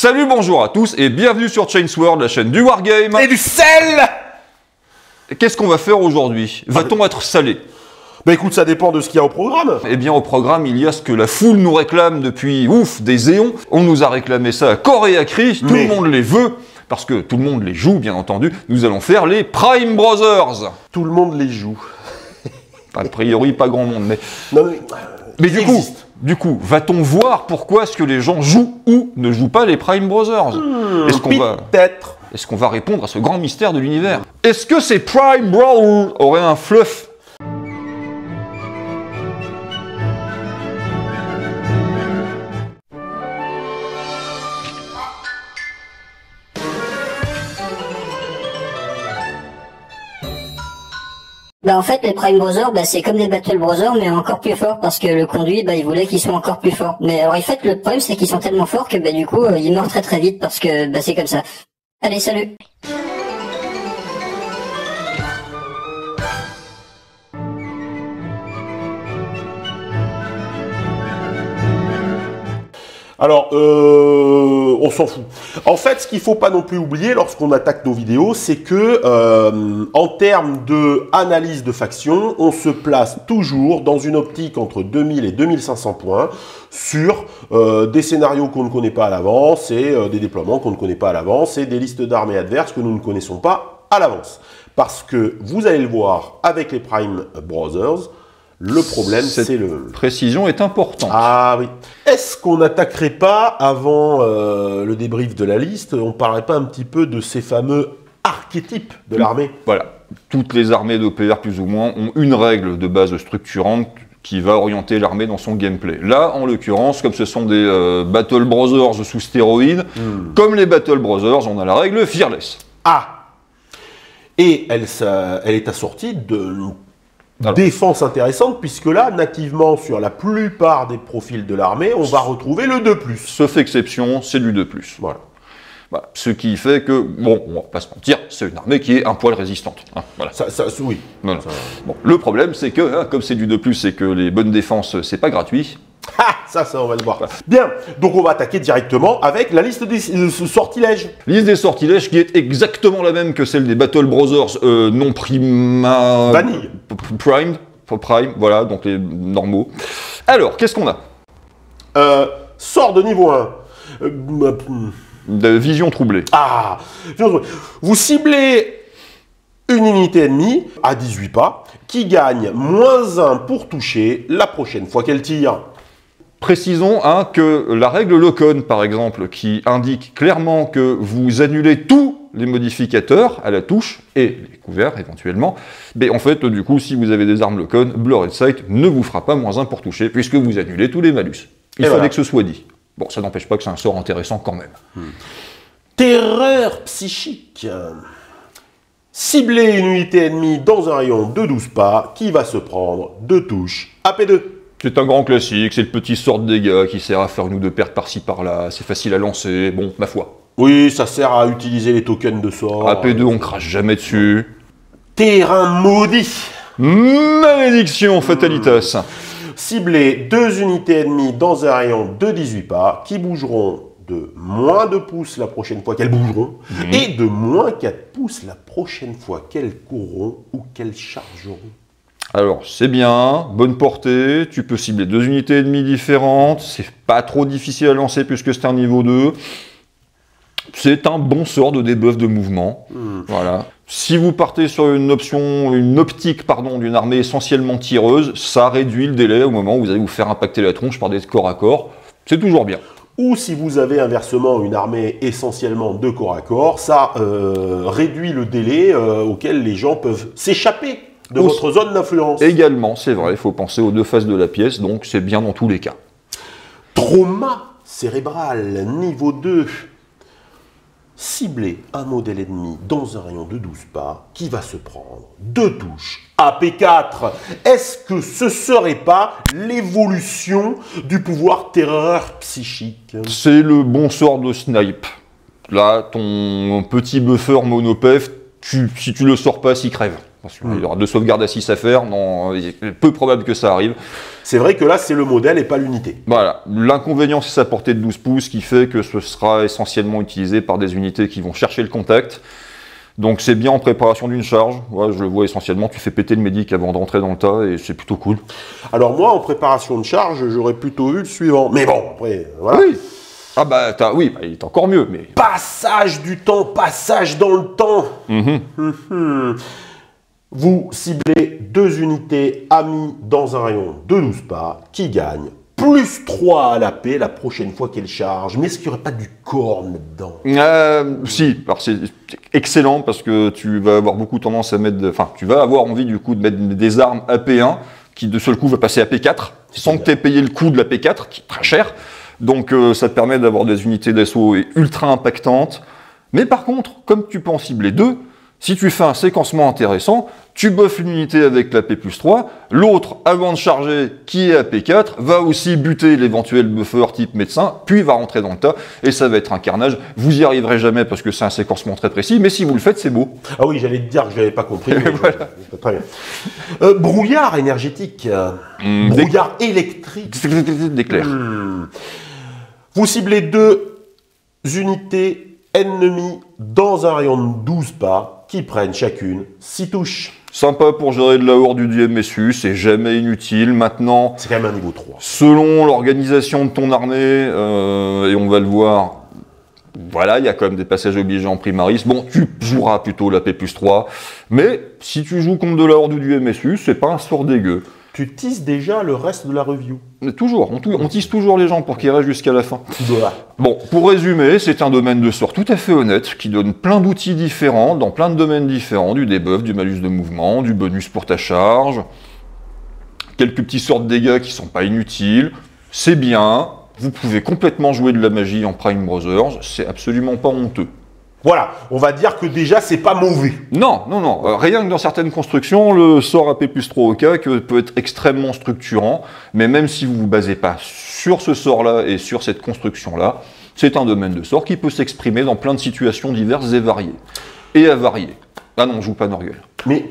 Salut, bonjour à tous et bienvenue sur Chainsword, la chaîne du Wargame. Et du sel. Qu'est-ce qu'on va faire aujourd'hui? Va-t-on être salé? Bah écoute, ça dépend de ce qu'il y a au programme. Eh bien, au programme, il y a ce que la foule nous réclame depuis, des éons. On nous a réclamé ça à corps et à cri, tout le monde les veut, parce que tout le monde les joue, bien entendu. Nous allons faire les Prime Brothers. Tout le monde les joue. A priori, pas grand monde, mais... Non, mais du coup, va-t-on voir pourquoi est-ce que les gens jouent ou ne jouent pas les Prime Brothers? Peut-être. Est-ce qu'on va répondre à ce grand mystère de l'univers? Est-ce que ces Prime Brothers auraient un fluff? Bah en fait les Prime Brothers c'est comme des Battle Brothers mais encore plus forts parce que le conduit il voulait qu'ils soient encore plus forts. Mais alors en fait le problème c'est qu'ils sont tellement forts que du coup ils meurent très vite parce que c'est comme ça. Allez salut. Alors, on s'en fout. En fait, ce qu'il ne faut pas non plus oublier lorsqu'on attaque nos vidéos, c'est que, en termes d'analyse de faction, on se place toujours dans une optique entre 2000 et 2500 points sur des scénarios qu'on ne connaît pas à l'avance et des déploiements qu'on ne connaît pas à l'avance et des listes d'armées adverses que nous ne connaissons pas à l'avance. Parce que, vous allez le voir avec les Prime Brothers, le problème, c'est le... précision est importante. Ah oui. Est-ce qu'on n'attaquerait pas, avant le débrief de la liste, on parlerait pas un petit peu de ces fameux archétypes de l'armée? Voilà. Toutes les armées d'OPR, plus ou moins, ont une règle de base structurante qui va orienter l'armée dans son gameplay. Là, en l'occurrence, comme ce sont des Battle Brothers sous stéroïdes, comme les Battle Brothers, on a la règle Fearless. Ah. Et elle est assortie de... défense intéressante, puisque là, nativement, sur la plupart des profils de l'armée, on va retrouver le 2+. Sauf exception, c'est du 2+. Voilà. Voilà. Ce qui fait que, bon, on va pas se mentir, c'est une armée qui est un poil résistante. Hein, voilà. Oui. Voilà. Bon, le problème, c'est que, comme c'est du 2+, et que les bonnes défenses, c'est pas gratuit. Ah, ça, on va le voir. Voilà. Bien, donc on va attaquer directement avec la liste des sortilèges. Liste des sortilèges qui est exactement la même que celle des Battle Brothers non prima... Vanille. Prime, voilà, donc les normaux. Alors, qu'est-ce qu'on a? Sort de niveau 1. De vision troublée. Ah, vous ciblez une unité ennemie à 18 pas qui gagne -1 pour toucher la prochaine fois qu'elle tire. Précisons que la règle Locon, par exemple, qui indique clairement que vous annulez tous les modificateurs à la touche, et les couverts éventuellement, mais en fait, du coup, si vous avez des armes Locon, Blurred Sight ne vous fera pas -1 pour toucher, puisque vous annulez tous les malus. Il fallait que ce soit dit. Bon, ça n'empêche pas que c'est un sort intéressant quand même. Terreur psychique. Ciblez une unité ennemie dans un rayon de 12 pas qui va se prendre 2 touches AP2. C'est un grand classique, c'est le petit sort de dégâts qui sert à faire une ou deux pertes par-ci par-là, c'est facile à lancer, bon, ma foi. Oui, ça sert à utiliser les tokens de sort. AP2, on crache jamais dessus. Terrain maudit. Malédiction fatalitas. Ciblez 2 unités ennemies dans un rayon de 18 pas qui bougeront de -2 pouces la prochaine fois qu'elles bougeront et de -4 pouces la prochaine fois qu'elles courront ou qu'elles chargeront. Alors, c'est bien, bonne portée, tu peux cibler 2 unités ennemies différentes, c'est pas trop difficile à lancer puisque c'est un niveau 2. C'est un bon sort de debuff de mouvement. Voilà. Si vous partez sur une optique d'une armée essentiellement tireuse, ça réduit le délai au moment où vous allez vous faire impacter la tronche par des corps à corps. C'est toujours bien. Ou si vous avez inversement une armée essentiellement de corps à corps, ça réduit le délai auquel les gens peuvent s'échapper de votre zone d'influence. Également, c'est vrai, il faut penser aux deux faces de la pièce, donc c'est bien dans tous les cas. Trauma cérébral, niveau 2. Ciblez un modèle ennemi dans un rayon de 12 pas qui va se prendre 2 touches AP4. Est-ce que ce serait pas l'évolution du pouvoir terreur psychique? C'est le bon sort de snipe. Là, ton petit buffer monopef, si tu le sors pas, s'il crève. Parce qu'il y aura 2 sauvegardes à 6 à faire, non, il est peu probable que ça arrive. C'est vrai que là, c'est le modèle et pas l'unité. Voilà, l'inconvénient, c'est sa portée de 12 pouces, qui fait que ce sera essentiellement utilisé par des unités qui vont chercher le contact. Donc c'est bien en préparation d'une charge. Ouais, je le vois essentiellement, tu fais péter le médic avant d'entrer dans le tas, et c'est plutôt cool. Alors moi, en préparation de charge, j'aurais plutôt eu le suivant. Mais bon, après, voilà. Oui. Ah bah, il est encore mieux, mais... Passage du temps, passage dans le temps. Vous ciblez 2 unités amies dans un rayon de 12 pas qui gagnent plus 3 à la paix la prochaine fois qu'elle charge. Mais est-ce qu'il n'y aurait pas du corne là-dedans? Si, alors c'est excellent parce que tu vas avoir beaucoup tendance à mettre... Enfin, tu vas avoir envie du coup de mettre des armes AP1 qui de seul coup va passer à P4 sans que tu aies payé le coût de la P4 qui est très cher. Donc ça te permet d'avoir des unités d'assaut ultra impactantes. Mais par contre, comme tu peux en cibler 2, si tu fais un séquencement intéressant, tu buffes une unité avec la P+3, l'autre, avant de charger, qui est à P4, va aussi buter l'éventuel buffer type médecin, puis va rentrer dans le tas, et ça va être un carnage. Vous y arriverez jamais parce que c'est un séquencement très précis, mais si vous le faites, c'est beau. Ah oui, j'allais te dire que je n'avais pas compris. Mais Voilà. Très bien. Brouillard énergétique, brouillard électrique. D'éclair. Vous ciblez 2 unités ennemies dans un rayon de 12 pas qui prennent chacune 6 touches. Sympa pour gérer de la horde du MSU, c'est jamais inutile. Maintenant, C'est quand même un niveau 3. selon l'organisation de ton armée, et on va le voir, voilà, il y a quand même des passages obligés en primaris. Bon, tu joueras plutôt la P+3, mais si tu joues contre de la horde du MSU, c'est pas un sort dégueu. Tu tisses déjà le reste de la review. Mais toujours, on tisse toujours les gens pour qu'ils restent jusqu'à la fin. Voilà. Bon, pour résumer, c'est un domaine de sort tout à fait honnête, qui donne plein d'outils différents, dans plein de domaines différents, du debuff, du malus de mouvement, du bonus pour ta charge, quelques petits sorts de dégâts qui sont pas inutiles, c'est bien, vous pouvez complètement jouer de la magie en Prime Brothers, c'est absolument pas honteux. Voilà, on va dire que déjà, c'est pas mauvais. Non, non, non. Rien que dans certaines constructions, le sort AP+3 au CAC peut être extrêmement structurant, mais même si vous ne vous basez pas sur ce sort-là et sur cette construction-là, c'est un domaine de sort qui peut s'exprimer dans plein de situations diverses et variées. Et avariées. Ah non, on joue pas Norgueul. Mais,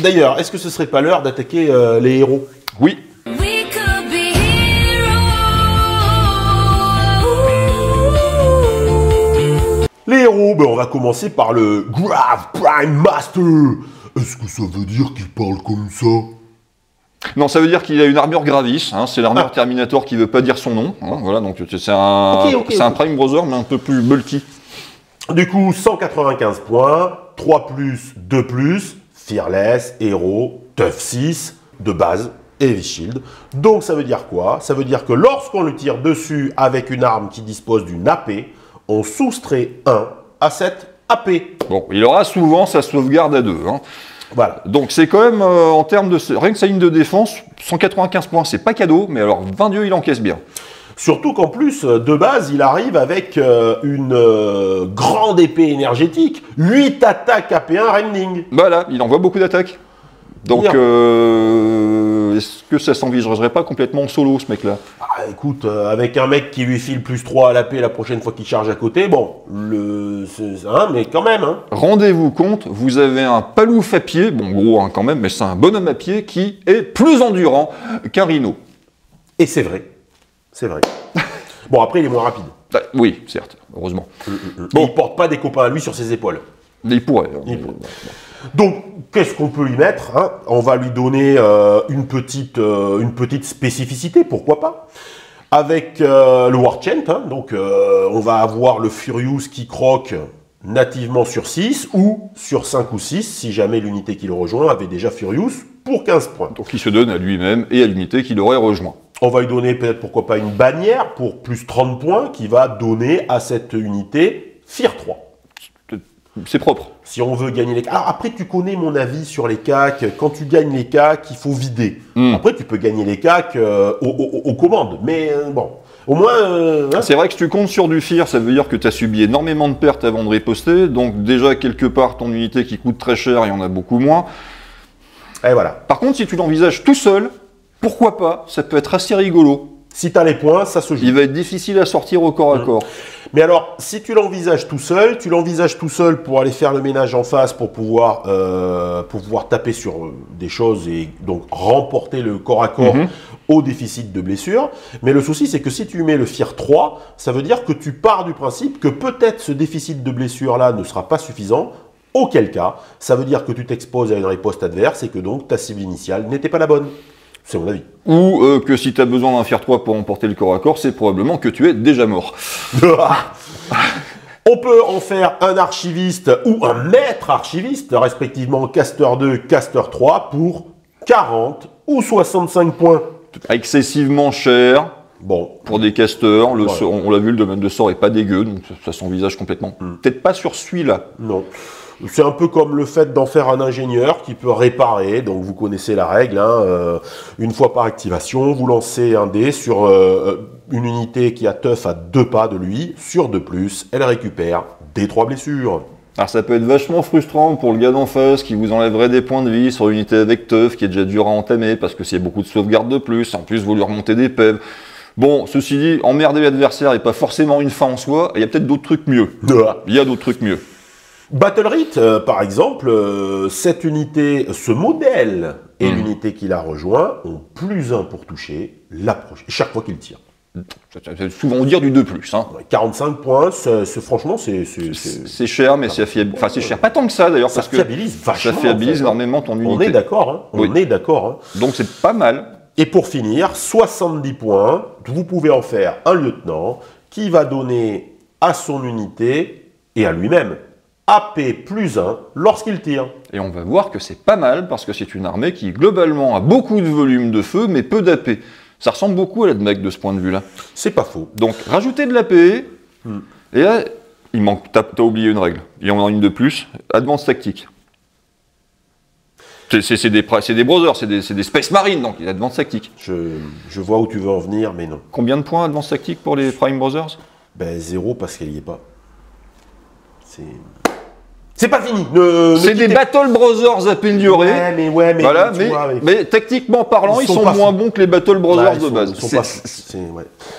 d'ailleurs, est-ce que ce serait pas l'heure d'attaquer les héros? Oui. Les héros, ben on va commencer par le Grave Prime Master. Est-ce que ça veut dire qu'il parle comme ça? Non, ça veut dire qu'il a une armure Gravis, hein, c'est l'armure Terminator qui veut pas dire son nom. Hein, voilà, donc c'est un Prime Brother, mais un peu plus bulky. Du coup, 195 points, 3+, 2+, Fearless, héros, Tough 6, de base, et Heavy Shield. Donc ça veut dire quoi? Ça veut dire que lorsqu'on le tire dessus avec une arme qui dispose d'une AP, on soustrait 1 à cette AP. Bon, il aura souvent sa sauvegarde à 2. Hein. Voilà. Donc c'est quand même, en termes de... Rien que sa ligne de défense, 195 points, c'est pas cadeau, mais alors 20 dieux, il encaisse bien. Surtout qu'en plus, de base, il arrive avec une grande épée énergétique, 8 attaques AP1 Rending. Voilà, il envoie beaucoup d'attaques. Donc, est-ce que ça s'envisagerait pas complètement en solo, ce mec-là? Ah, écoute, avec un mec qui lui file +3 à la paix la prochaine fois qu'il charge à côté, bon, mais quand même, hein. Rendez-vous compte, vous avez un palouf à pied, bon, gros, hein, quand même, mais c'est un bonhomme à pied qui est plus endurant qu'un rhino. Et c'est vrai. C'est vrai. Bon, après, il est moins rapide. Ah, oui, certes, heureusement. Bon. Il porte pas des copains à lui sur ses épaules. Il pourrait. Il pourrait. Donc, qu'est-ce qu'on peut lui mettre, hein? On va lui donner une petite spécificité, pourquoi pas. Avec le Warchant, hein, donc on va avoir le Furious qui croque nativement sur 6 ou sur 5 ou 6, si jamais l'unité qui le rejoint avait déjà Furious, pour 15 points. Donc il se donne à lui-même et à l'unité qui l'aurait rejoint. On va lui donner peut-être, pourquoi pas, une bannière pour plus 30 points qui va donner à cette unité Fear 3. C'est propre. Si on veut gagner les CAC. Alors après, tu connais mon avis sur les CAC. Quand tu gagnes les CAC, il faut vider. Après, tu peux gagner les CAC aux commandes. Mais bon, au moins... hein. C'est vrai que si tu comptes sur du fear, ça veut dire que tu as subi énormément de pertes avant de riposter. Donc déjà, quelque part, ton unité qui coûte très cher, il y en a beaucoup moins. Et voilà. Par contre, si tu l'envisages tout seul, pourquoi pas? Ça peut être assez rigolo. Si tu as les points, ça se joue. Il va être difficile à sortir au corps à corps. Mais alors, si tu l'envisages tout seul, pour aller faire le ménage en face, pour pouvoir taper sur des choses et donc remporter le corps à corps au déficit de blessure. Mais le souci, c'est que si tu mets le FIR 3, ça veut dire que tu pars du principe que peut-être ce déficit de blessure-là ne sera pas suffisant. Auquel cas, ça veut dire que tu t'exposes à une riposte adverse et que donc ta cible initiale n'était pas la bonne. C'est mon avis. Ou que si tu as besoin d'un FIR 3 pour emporter le corps à corps, c'est probablement que tu es déjà mort. On peut en faire un archiviste ou un maître archiviste, respectivement caster 2, caster 3, pour 40 ou 65 points. Excessivement cher. Bon. Pour des casters, on l'a vu, le domaine de sort est pas dégueu, donc ça s'envisage complètement. Peut-être pas sur celui-là. Non. C'est un peu comme le fait d'en faire un ingénieur qui peut réparer, donc vous connaissez la règle, hein, une fois par activation, vous lancez un dé sur une unité qui a teuf à 2 pas de lui, sur 2+, elle récupère des 3 blessures. Alors ça peut être vachement frustrant pour le gars d'en face qui vous enlèverait des points de vie sur l'unité avec teuf qui est déjà dur à entamer parce que c'est beaucoup de sauvegarde de plus, en plus vous lui remontez des PEV. Bon, ceci dit, emmerder l'adversaire n'est pas forcément une fin en soi, il y a peut-être d'autres trucs mieux. Il y a d'autres trucs mieux. Battle Rite, par exemple, cette unité, ce modèle et l'unité qui la rejoint ont +1 pour toucher chaque fois qu'il tire. Ça veut souvent dire du 2+. Hein. 45 points, franchement, c'est cher, mais c'est fiable. Enfin, c'est cher. Pas tant que ça d'ailleurs, parce que fiabilise vachement. Ça fiabilise énormément ton unité. On est d'accord, hein. On est d'accord. Hein. Donc c'est pas mal. Et pour finir, 70 points, vous pouvez en faire un lieutenant qui va donner à son unité et à lui-même AP +1 lorsqu'il tire. Et on va voir que c'est pas mal parce que c'est une armée qui globalement a beaucoup de volume de feu mais peu d'AP. Ça ressemble beaucoup à l'ADMEC de ce point de vue-là. C'est pas faux. Donc rajouter de l'AP, et là, il manque, t'as oublié une règle. Il y en a une de plus, Advance Tactique. C'est des brothers, c'est des Space Marines, donc Advance Tactique. Je vois où tu veux en venir, mais non. Combien de points Advance Tactique pour les Prime Brothers? Ben 0 parce qu'elle y est pas. C'est pas fini. C'est des Battle Brothers améliorés. Ouais, mais voilà, mais tactiquement parlant, ils sont moins bons que les Battle Brothers de base.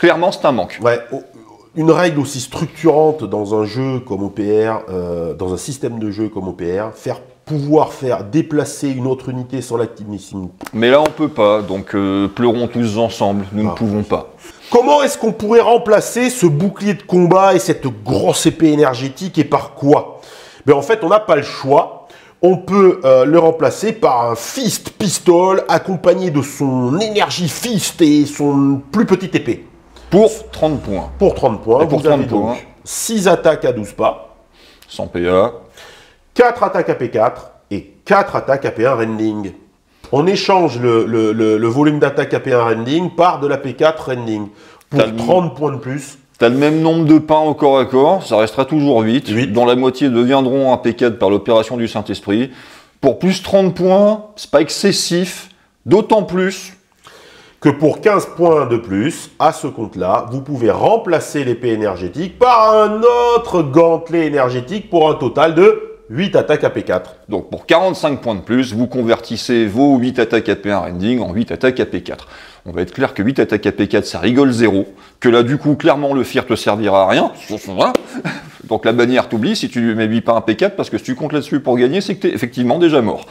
Clairement, c'est un manque. Ouais, une règle aussi structurante dans un jeu comme OPR, dans un système de jeu comme OPR, pouvoir faire déplacer une autre unité sans l'activité. Mais là, on peut pas, donc pleurons tous ensemble, nous ne pouvons pas. Comment est-ce qu'on pourrait remplacer ce bouclier de combat et cette grosse épée énergétique et par quoi? Mais en fait, on n'a pas le choix. On peut le remplacer par un Fist Pistol accompagné de son énergie Fist et son plus petite épée. Pour 30 points. Pour 30 points. Et pour 30 points. 6 attaques à 12 pas. Sans PA. 4 attaques à P4 et 4 attaques à P1 Rending. On échange le volume d'attaque à P1 Rending par de la P4 Rending. Pour 30 points de plus. Tu as le même nombre de pains au corps à corps, ça restera toujours 8, dont la moitié deviendront un P4 par l'opération du Saint-Esprit. Pour plus 30 points, c'est pas excessif, d'autant plus que pour 15 points de plus, à ce compte-là, vous pouvez remplacer l'épée énergétique par un autre gantelet énergétique pour un total de 8 attaques à P4. Donc pour 45 points de plus, vous convertissez vos 8 attaques à P1 Rending en 8 attaques à P4. On va être clair que 8 attaques à P4, ça rigole 0. Que là, du coup, clairement, le FIR te servira à rien. Donc la bannière t'oublie si tu lui mets 8 pas un P4, parce que si tu comptes là-dessus pour gagner, c'est que tu es effectivement déjà mort.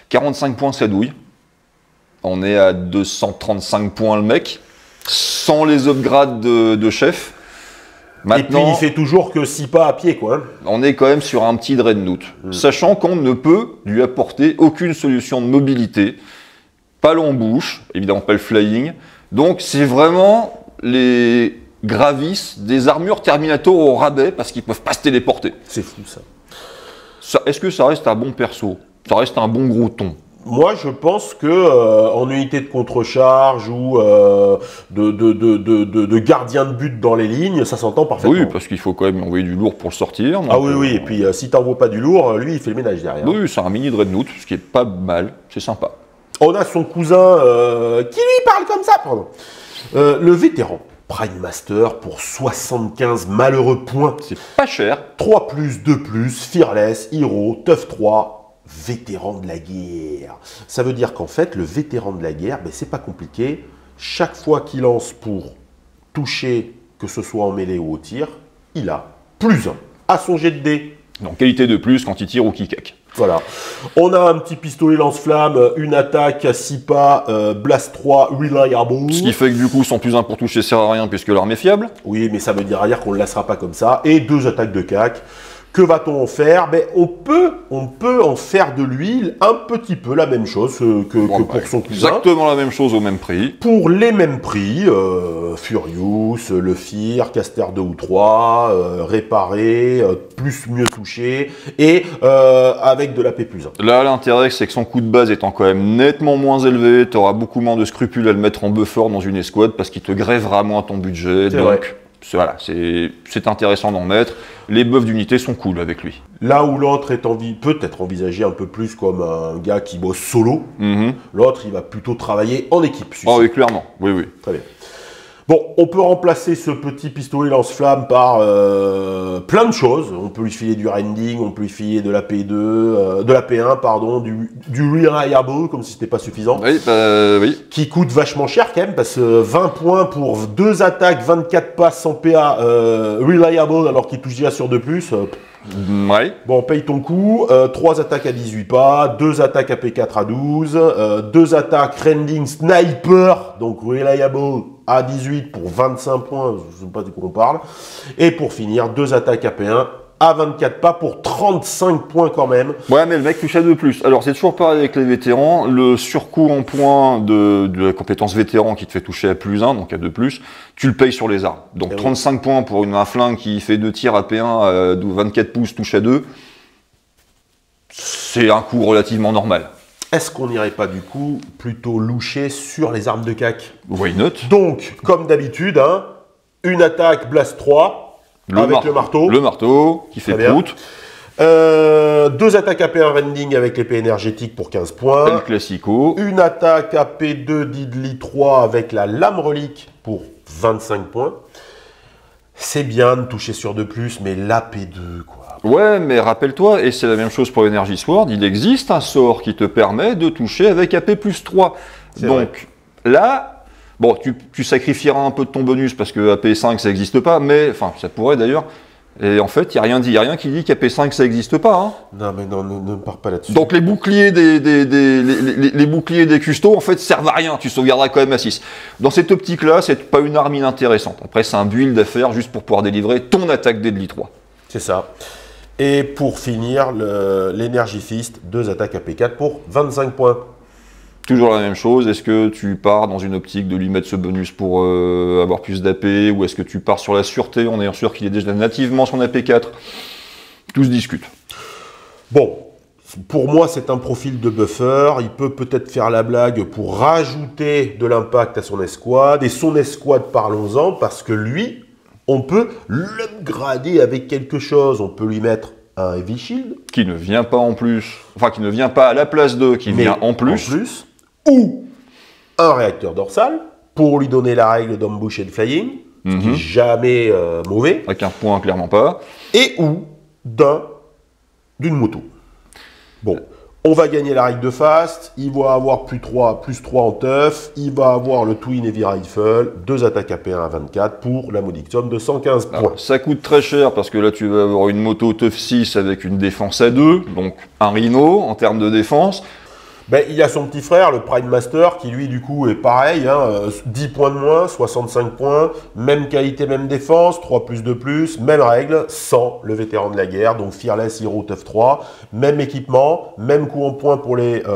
45 points, ça douille. On est à 235 points le mec, sans les upgrades de chef. Maintenant, et puis il fait toujours que 6 pas à pied, quoi. On est quand même sur un petit Dreadnought, sachant qu'on ne peut lui apporter aucune solution de mobilité. Pas l'embouche, évidemment pas le flying. Donc c'est vraiment les Gravis des armures Terminator au rabais parce qu'ils peuvent pas se téléporter. C'est fou ça. Est-ce que ça reste un bon perso? Ça reste un bon gros ton? Moi, je pense que en unité de contre-charge ou de gardien de but dans les lignes, ça s'entend parfaitement. Oui, parce qu'il faut quand même envoyer du lourd pour le sortir. Donc, oui. Et puis si t'envoies pas du lourd, lui, il fait le ménage derrière. Oui, c'est un mini Dreadnought, ce qui est pas mal. C'est sympa. On a son cousin qui lui parle comme ça, pardon. Le vétéran Prime Master pour 75 malheureux points. C'est pas cher. 3+, 2+, Fearless, Hero, Tough 3, vétéran de la guerre. Ça veut dire qu'en fait, le vétéran de la guerre, ben, c'est pas compliqué. Chaque fois qu'il lance pour toucher, que ce soit en mêlée ou au tir, il a plus 1 à son jet de dés. Donc qualité de plus quand il tire ou qu'il caque. Voilà. On a un petit pistolet lance-flamme, une attaque à 6 pas, Blast 3, Reliable. Ce qui fait que du coup, son plus 1 pour toucher sert à rien puisque l'arme est fiable. Oui, mais ça veut dire qu'on ne le laissera pas comme ça. Et 2 attaques de cac. Que va-t-on en faire? Ben, on peut en faire de l'huile un petit peu la même chose que pour son cousin. Exactement la même chose au même prix. Pour les mêmes prix, Furious, Le Fear, Caster 2 ou 3, Réparer, plus mieux toucher, et avec de la P plus 1. Là, l'intérêt, c'est que son coût de base étant quand même nettement moins élevé, tu auras beaucoup moins de scrupules à le mettre en buffer dans une escouade parce qu'il te grèvera moins ton budget. Donc, voilà, c'est intéressant d'en mettre. Les buffs d'unité sont cool avec lui. Là où l'autre est peut-être envisagé un peu plus comme un gars qui bosse solo, l'autre, il va plutôt travailler en équipe. Ah oui, clairement. Oui, oui. Très bien. Bon, on peut remplacer ce petit pistolet lance-flamme par plein de choses. On peut lui filer du rending, on peut lui filer de la P2, de la P1, pardon, du reliable, comme si c'était pas suffisant. Oui, oui. Qui coûte vachement cher quand même, parce que 20 points pour 2 attaques, 24 passes sans PA, reliable, alors qu'il touche déjà sur 2+. Ouais. Bon, paye ton coup, 3 attaques à 18 pas, 2 attaques à P4 à 12, 2 attaques rending sniper, donc reliable à 18 pour 25 points, je ne sais pas de quoi on parle, et pour finir, 2 attaques à P1 à 24 pas pour 35 points quand même. Ouais, mais le mec touche à 2+. Alors, c'est toujours pareil avec les vétérans. Le surcoût en points de la compétence vétéran qui te fait toucher à +1, donc à 2+, tu le payes sur les armes. Donc, 35 points pour un flingue qui fait 2 tirs à P1 à 24 pouces, touche à 2. C'est un coût relativement normal. Est-ce qu'on n'irait pas du coup plutôt loucher sur les armes de cac? Why not? Donc, comme d'habitude, une attaque Blast 3, avec le marteau. Le marteau, qui fait prout. 2 attaques AP1 rending avec l'épée énergétique pour 15 points. Le classico. Une attaque AP2 Diddly 3 avec la lame relique pour 25 points. C'est bien de toucher sur 2+, mais l'AP2, quoi. Ouais, mais rappelle-toi, et c'est la même chose pour l'Energy Sword, il existe un sort qui te permet de toucher avec AP plus 3. Donc, là... Bon, tu sacrifieras un peu de ton bonus parce que AP5 ça n'existe pas, mais enfin ça pourrait d'ailleurs. Et en fait, il n'y a rien dit, il n'y a rien qui dit qu'AP5 ça n'existe pas. Hein. Non, mais non, ne pars pas là-dessus. Donc les boucliers les boucliers des custos en fait servent à rien, tu sauvegarderas quand même à 6. Dans cette optique-là, c'est pas une arme inintéressante. Après, c'est un build à faire juste pour pouvoir délivrer ton attaque Deadly 3. C'est ça. Et pour finir, l'Energy Fist, 2 attaques AP4 pour 25 points. Toujours la même chose, est-ce que tu pars dans une optique de lui mettre ce bonus pour avoir plus d'AP, ou est-ce que tu pars sur la sûreté en ayant sûr qu'il est déjà nativement son AP4? Tout se discute. Bon, pour moi c'est un profil de buffer, il peut peut-être faire la blague pour rajouter de l'impact à son escouade, et son escouade parlons-en, parce que lui, on peut l'upgrader avec quelque chose, on peut lui mettre un Heavy Shield. Qui ne vient pas en plus, enfin qui ne vient pas à la place de, qui vient en plus. Ou un réacteur dorsal, pour lui donner la règle d'ambush et de flying, ce qui n'est jamais mauvais. Avec un point, clairement pas. Et ou d'une moto. Bon, on va gagner la règle de fast, il va avoir plus 3 en teuf, il va avoir le Twin Heavy Rifle, 2 attaques AP1 à 24 pour la modique somme de 115 points. Alors, ça coûte très cher parce que là tu vas avoir une moto teuf 6 avec une défense à 2, donc un Rhino en termes de défense. Ben, il y a son petit frère, le Prime Master, qui lui, du coup, est pareil, 10 points de moins, 65 points, même qualité, même défense, 3 plus 2 plus, même règle, sans le vétéran de la guerre, donc Fearless Hero Tough 3, même équipement, même coup en points pour le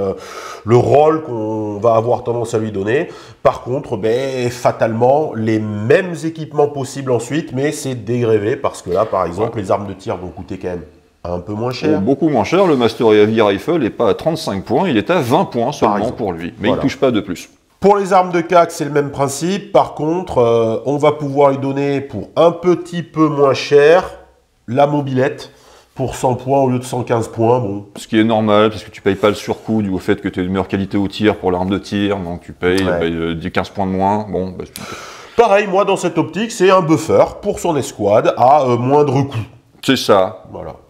rôle qu'on va avoir tendance à lui donner. Par contre, ben, fatalement, les mêmes équipements possibles ensuite, mais c'est dégrévé, parce que là, par exemple, les armes de tir vont coûter quand même un peu moins cher. Beaucoup moins cher, le Master Heavy Rifle n'est pas à 35 points, il est à 20 points seulement pour lui, mais il ne touche pas de plus. Pour les armes de CAC, c'est le même principe, par contre, on va pouvoir lui donner pour un petit peu moins cher la mobilette pour 100 points au lieu de 115 points. Bon. Ce qui est normal, parce que tu ne payes pas le surcoût dû au fait que tu as une meilleure qualité au tir pour l'arme de tir, donc tu payes 15 points de moins. Bon, bah, pareil, moi dans cette optique, c'est un buffer pour son escouade à moindre coût. C'est ça.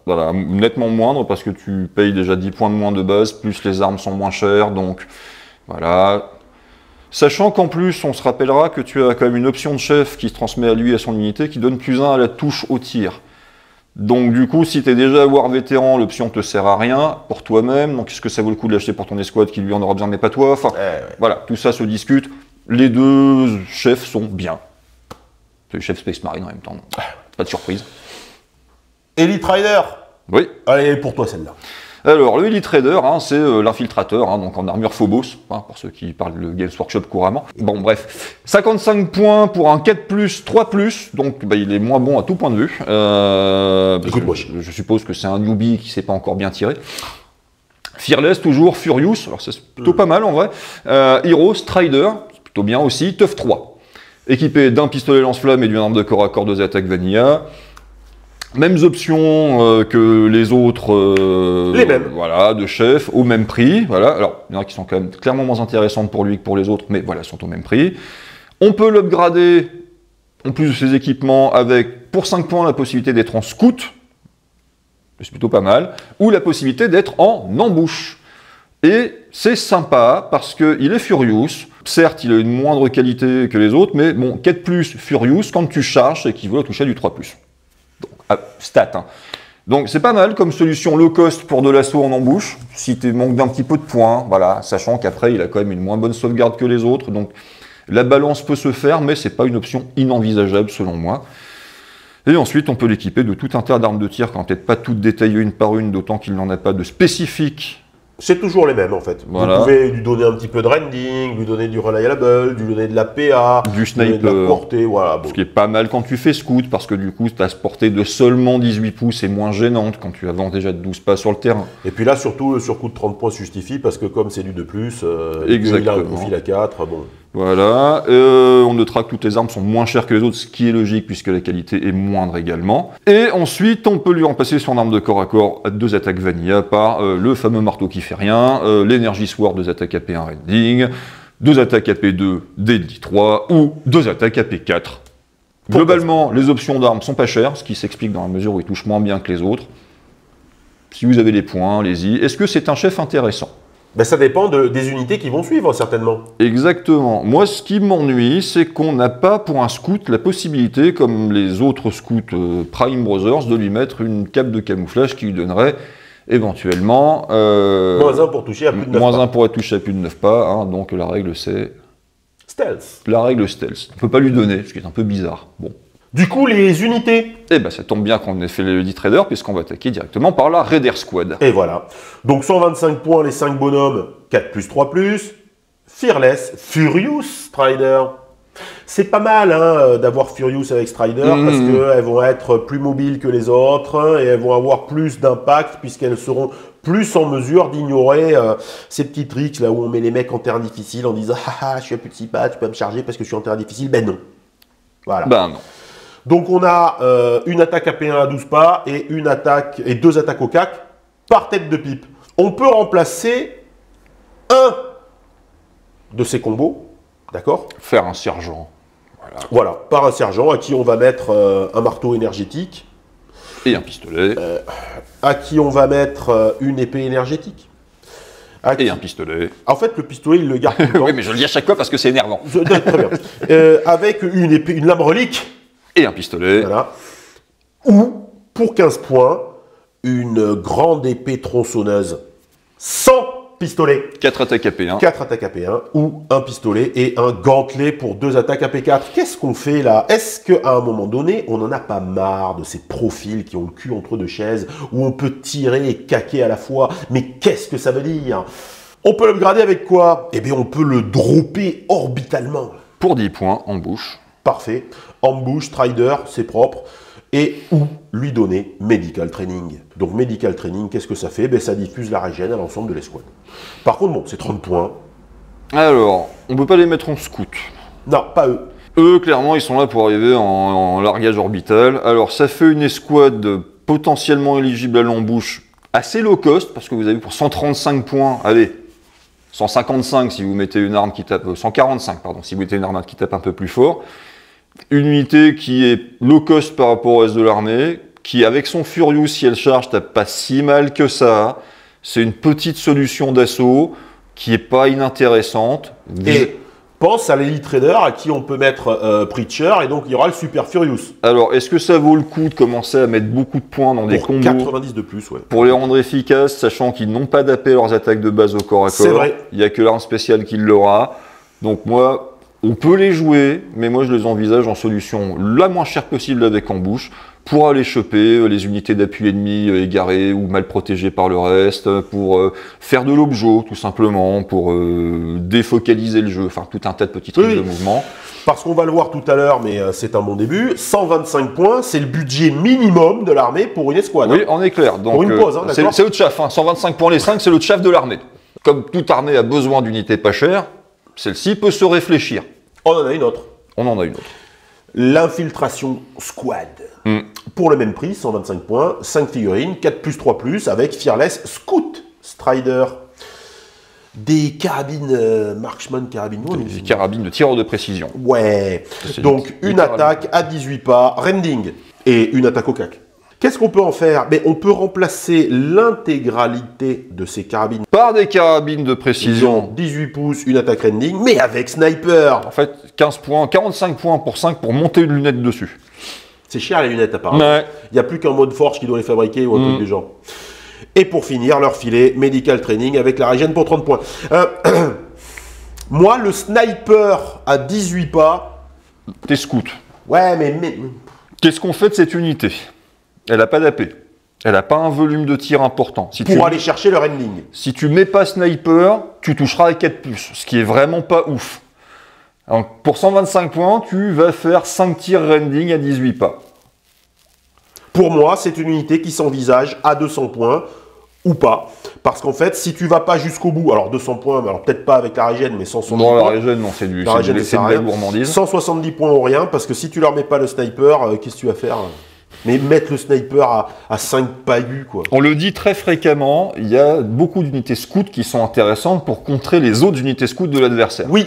Voilà, nettement moindre parce que tu payes déjà 10 points de moins de base, plus les armes sont moins chères, donc voilà. Sachant qu'en plus, on se rappellera que tu as quand même une option de chef qui se transmet à lui et à son unité qui donne +1 à la touche au tir. Donc du coup, si tu es déjà War vétéran, l'option te sert à rien pour toi-même. Donc est-ce que ça vaut le coup de l'acheter pour ton escouade qui lui en aura besoin mais pas toi? Enfin, voilà, tout ça se discute. Les deux chefs sont bien. C'est le chef Space Marine en même temps, donc pas de surprise. Elite Rider. Oui. Allez, pour toi celle-là. Alors, le Elite Raider, hein, c'est l'infiltrateur, hein, donc en armure Phobos, hein, pour ceux qui parlent de Games Workshop couramment. Bon, bref, 55 points pour un 4+, 3+, donc bah, il est moins bon à tout point de vue. Je suppose que c'est un newbie qui ne s'est pas encore bien tiré. Fearless, toujours, Furious, alors c'est plutôt pas mal en vrai. Hero, Strider, c'est plutôt bien aussi, Tough 3. Équipé d'un pistolet lance-flamme et d'une arme de corps à corps 2 attaques vanilla. Mêmes options que les autres, les mêmes. Voilà, de chef, au même prix. Voilà. Alors, il y en a qui sont quand même clairement moins intéressantes pour lui que pour les autres, mais voilà, sont au même prix. On peut l'upgrader, en plus de ses équipements, avec, pour 5 points, la possibilité d'être en scout, c'est plutôt pas mal, ou la possibilité d'être en embouche. Et c'est sympa, parce qu'il est Furious. Certes, il a une moindre qualité que les autres, mais bon, 4+, Furious, quand tu charges, ça équivaut à toucher du 3+. Stat. Hein. Donc c'est pas mal comme solution low cost pour de l'assaut en embouche, si tu manques d'un petit peu de points, voilà, sachant qu'après il a quand même une moins bonne sauvegarde que les autres, donc la balance peut se faire, mais c'est pas une option inenvisageable selon moi. Et ensuite on peut l'équiper de tout un tas d'armes de tir, quand peut-être pas toutes détaillées une par une, d'autant qu'il n'en a pas de spécifiques. C'est toujours les mêmes en fait. Voilà. Vous pouvez lui donner un petit peu de rending, lui donner du reliable, lui donner de la PA, du sniper, de la portée, voilà. Ce qui est pas mal quand tu fais scout, parce que du coup ta portée de seulement 18 pouces est moins gênante quand tu avances déjà de 12 pas sur le terrain. Et puis là surtout le surcoût de 30 points se justifie parce que comme c'est du 2+, il a un profil à 4, bon. Voilà, on notera que toutes les armes sont moins chères que les autres, ce qui est logique puisque la qualité est moindre également. Et ensuite, on peut lui remplacer son arme de corps à corps à 2 attaques vanilla par le fameux marteau qui fait rien, l'Energy Sword 2 attaques AP 1 rending, 2 attaques AP2 Deadly 3 ou 2 attaques AP4. Globalement, les options d'armes sont pas chères, ce qui s'explique dans la mesure où ils touchent moins bien que les autres. Si vous avez les points, allez-y. Est-ce que c'est un chef intéressant ? Ben, ça dépend des unités qui vont suivre, certainement. Exactement. Moi, ce qui m'ennuie, c'est qu'on n'a pas, pour un scout, la possibilité, comme les autres scouts Prime Brothers, de lui mettre une cape de camouflage qui lui donnerait, éventuellement... -1 pour toucher à plus de 9 pas. -1 pour être touché à plus de 9 pas, hein, donc la règle, c'est... Stealth. La règle stealth. On ne peut pas lui donner, ce qui est un peu bizarre. Bon. Du coup, les unités. Eh ben, ça tombe bien qu'on ait fait le Elite Raider, puisqu'on va attaquer directement par la Raider Squad. Et voilà. Donc 125 points, les 5 bonhommes, 4+, 3+. Fearless, Furious Strider. C'est pas mal hein, d'avoir Furious avec Strider, parce qu'elles vont être plus mobiles que les autres, et elles vont avoir plus d'impact, puisqu'elles seront plus en mesure d'ignorer ces petits tricks là où on met les mecs en terrain difficile en disant « Ah, je suis un peu de 6 pas, tu peux me charger parce que je suis en terrain difficile ». Ben non. Voilà. Ben non. Donc on a une attaque AP1 à 12 pas et 2 attaques au cac par tête de pipe. On peut remplacer un de ces combos, d'accord? Faire un sergent. Voilà, par un sergent à qui on va mettre un marteau énergétique. Et un pistolet. À qui on va mettre une épée énergétique. Et un pistolet. En fait, le pistolet, il le garde tout le temps. Oui, mais je le dis à chaque fois parce que c'est énervant. Très bien. Avec une épée, une lame relique. Et un pistolet. Voilà. Ou, pour 15 points, une grande épée tronçonneuse sans pistolet. 4 attaques AP1. 4 attaques AP1 ou un pistolet et un gantelet pour 2 attaques AP4. Qu'est-ce qu'on fait là? Est-ce qu'à un moment donné, on n'en a pas marre de ces profils qui ont le cul entre deux chaises où on peut tirer et caquer à la fois? Mais qu'est-ce que ça veut dire? On peut l'upgrader avec quoi? Eh bien, on peut le dropper orbitalement. Pour 10 points, en bouche. Parfait. Embouche, Strider, c'est propre. Et ou lui donner Medical Training. Donc Medical Training, qu'est-ce que ça fait? Ben, ça diffuse la régène à l'ensemble de l'escouade. Par contre, bon, c'est 30 points. Alors, on ne peut pas les mettre en scout. Non, pas eux. Eux, clairement, ils sont là pour arriver en largage orbital. Alors, ça fait une escouade potentiellement éligible à l'embouche assez low cost, parce que vous avez pour 135 points, allez, 155 si vous mettez une arme qui tape, 145 pardon, si vous mettez une arme qui tape un peu plus fort. Une unité qui est low cost par rapport au reste de l'armée, qui avec son Furious, si elle charge, tape pas si mal que ça. C'est une petite solution d'assaut qui est pas inintéressante. Et pense à l'Elite Raider à qui on peut mettre Preacher et donc il y aura le Super Furious. Alors, est-ce que ça vaut le coup de commencer à mettre beaucoup de points dans des Pour combos 90 de plus, ouais. pour les rendre efficaces, sachant qu'ils n'ont pas d'AP leurs attaques de base au corps à corps? C'est vrai. Il n'y a que l'arme spéciale qui l'aura. Donc moi, on peut les jouer, mais moi je les envisage en solution la moins chère possible avec embouche, pour aller choper les unités d'appui ennemies égarées ou mal protégées par le reste, pour faire de l'objet tout simplement, pour défocaliser le jeu, enfin tout un tas de petits trucs de mouvement. Parce qu'on va le voir tout à l'heure, mais c'est un bon début, 125 points, c'est le budget minimum de l'armée pour une escouade. Oui, on est clair. Donc, pour une pause, hein, d'accord. C'est le tchaf, hein. 125 points les 5, c'est le tchaf de l'armée. Comme toute armée a besoin d'unités pas chères, celle-ci peut se réfléchir. On en a une autre. On en a une autre. L'infiltration squad. Pour le même prix, 125 points, 5 figurines, 4+3+, avec Fearless Scout Strider. Des carabines Marksman carabine. Des carabines de tireur de précision. Ouais. Donc une attaque à 18 pas, rending, et une attaque au cac. Qu'est-ce qu'on peut en faire? Mais on peut remplacer l'intégralité de ces carabines par des carabines de précision. 18 pouces, une attaque rending, mais avec sniper. En fait, 15 points, 45 points pour 5 pour monter une lunette dessus. C'est cher les lunettes apparemment. Ouais. Il n'y a plus qu'un mode forge qui doit les fabriquer ou un truc du genre. Et pour finir, leur filet Medical Training avec la régène pour 30 points. Moi, le sniper à 18 pas... T'es scout. Ouais, mais... Qu'est-ce qu'on fait de cette unité? Elle n'a pas d'AP. Elle n'a pas un volume de tir important. Si pour aller chercher le rending. Si tu mets pas sniper, tu toucheras à 4+, ce qui est vraiment pas ouf. Donc, pour 125 points, tu vas faire 5 tirs rending à 18 pas. Pour moi, c'est une unité qui s'envisage à 200 points ou pas. Parce qu'en fait, si tu vas pas jusqu'au bout, alors 200 points, alors peut-être pas avec la régène, mais 170 points. Non, la régène, non, c'est une belle gourmandise. 170 points ou rien, parce que si tu leur mets pas le sniper, qu'est-ce que tu vas faire? Mais mettre le sniper à 5 pailus, quoi. On le dit très fréquemment, il y a beaucoup d'unités scouts qui sont intéressantes pour contrer les autres unités scouts de l'adversaire. Oui.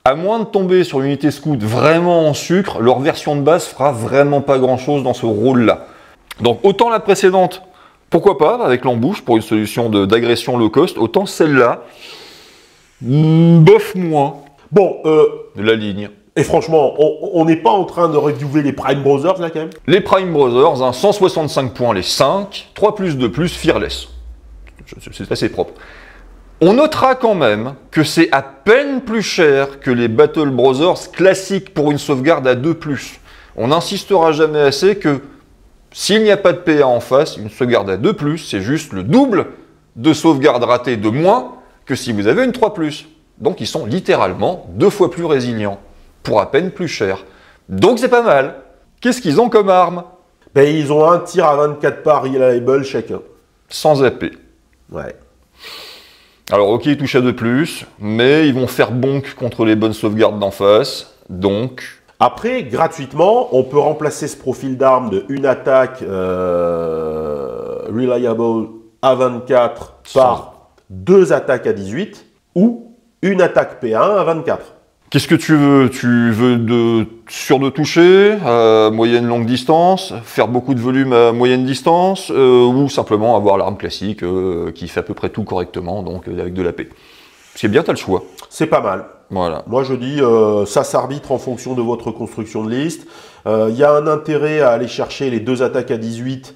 À moins de tomber sur une unité scout vraiment en sucre, leur version de base fera vraiment pas grand-chose dans ce rôle-là. Donc autant la précédente, pourquoi pas, avec l'embouche pour une solution d'agression low cost, autant celle-là, bof moins. Bon, de la ligne. Et franchement, on n'est pas en train de reviewer les Prime Brothers là quand même? Les Prime Brothers, hein, 165 points les 5, 3+ de plus, Fearless. C'est assez propre. On notera quand même que c'est à peine plus cher que les Battle Brothers classiques pour une sauvegarde à 2+. On n'insistera jamais assez que s'il n'y a pas de PA en face, une sauvegarde à 2+, c'est juste le double de sauvegarde ratée de moins que si vous avez une 3+. Donc ils sont littéralement 2 fois plus résilients, pour à peine plus cher. Donc c'est pas mal. Qu'est-ce qu'ils ont comme arme? Ben, ils ont un tir à 24 pas reliable chacun. Sans AP. Ouais. Alors ok, ils touchent à 2+, mais ils vont faire bonk contre les bonnes sauvegardes d'en face, donc... Après, gratuitement, on peut remplacer ce profil d'arme de une attaque reliable à 24 par 2 attaques à 18 ou une attaque P1 à 24. Qu'est-ce que tu veux? Tu veux sûr de toucher, moyenne longue distance, faire beaucoup de volume à moyenne distance, ou simplement avoir l'arme classique qui fait à peu près tout correctement, donc avec de l'AP. C'est bien, tu as le choix. C'est pas mal. Voilà. Moi je dis, ça s'arbitre en fonction de votre construction de liste. Il y a un intérêt à aller chercher les 2 attaques à 18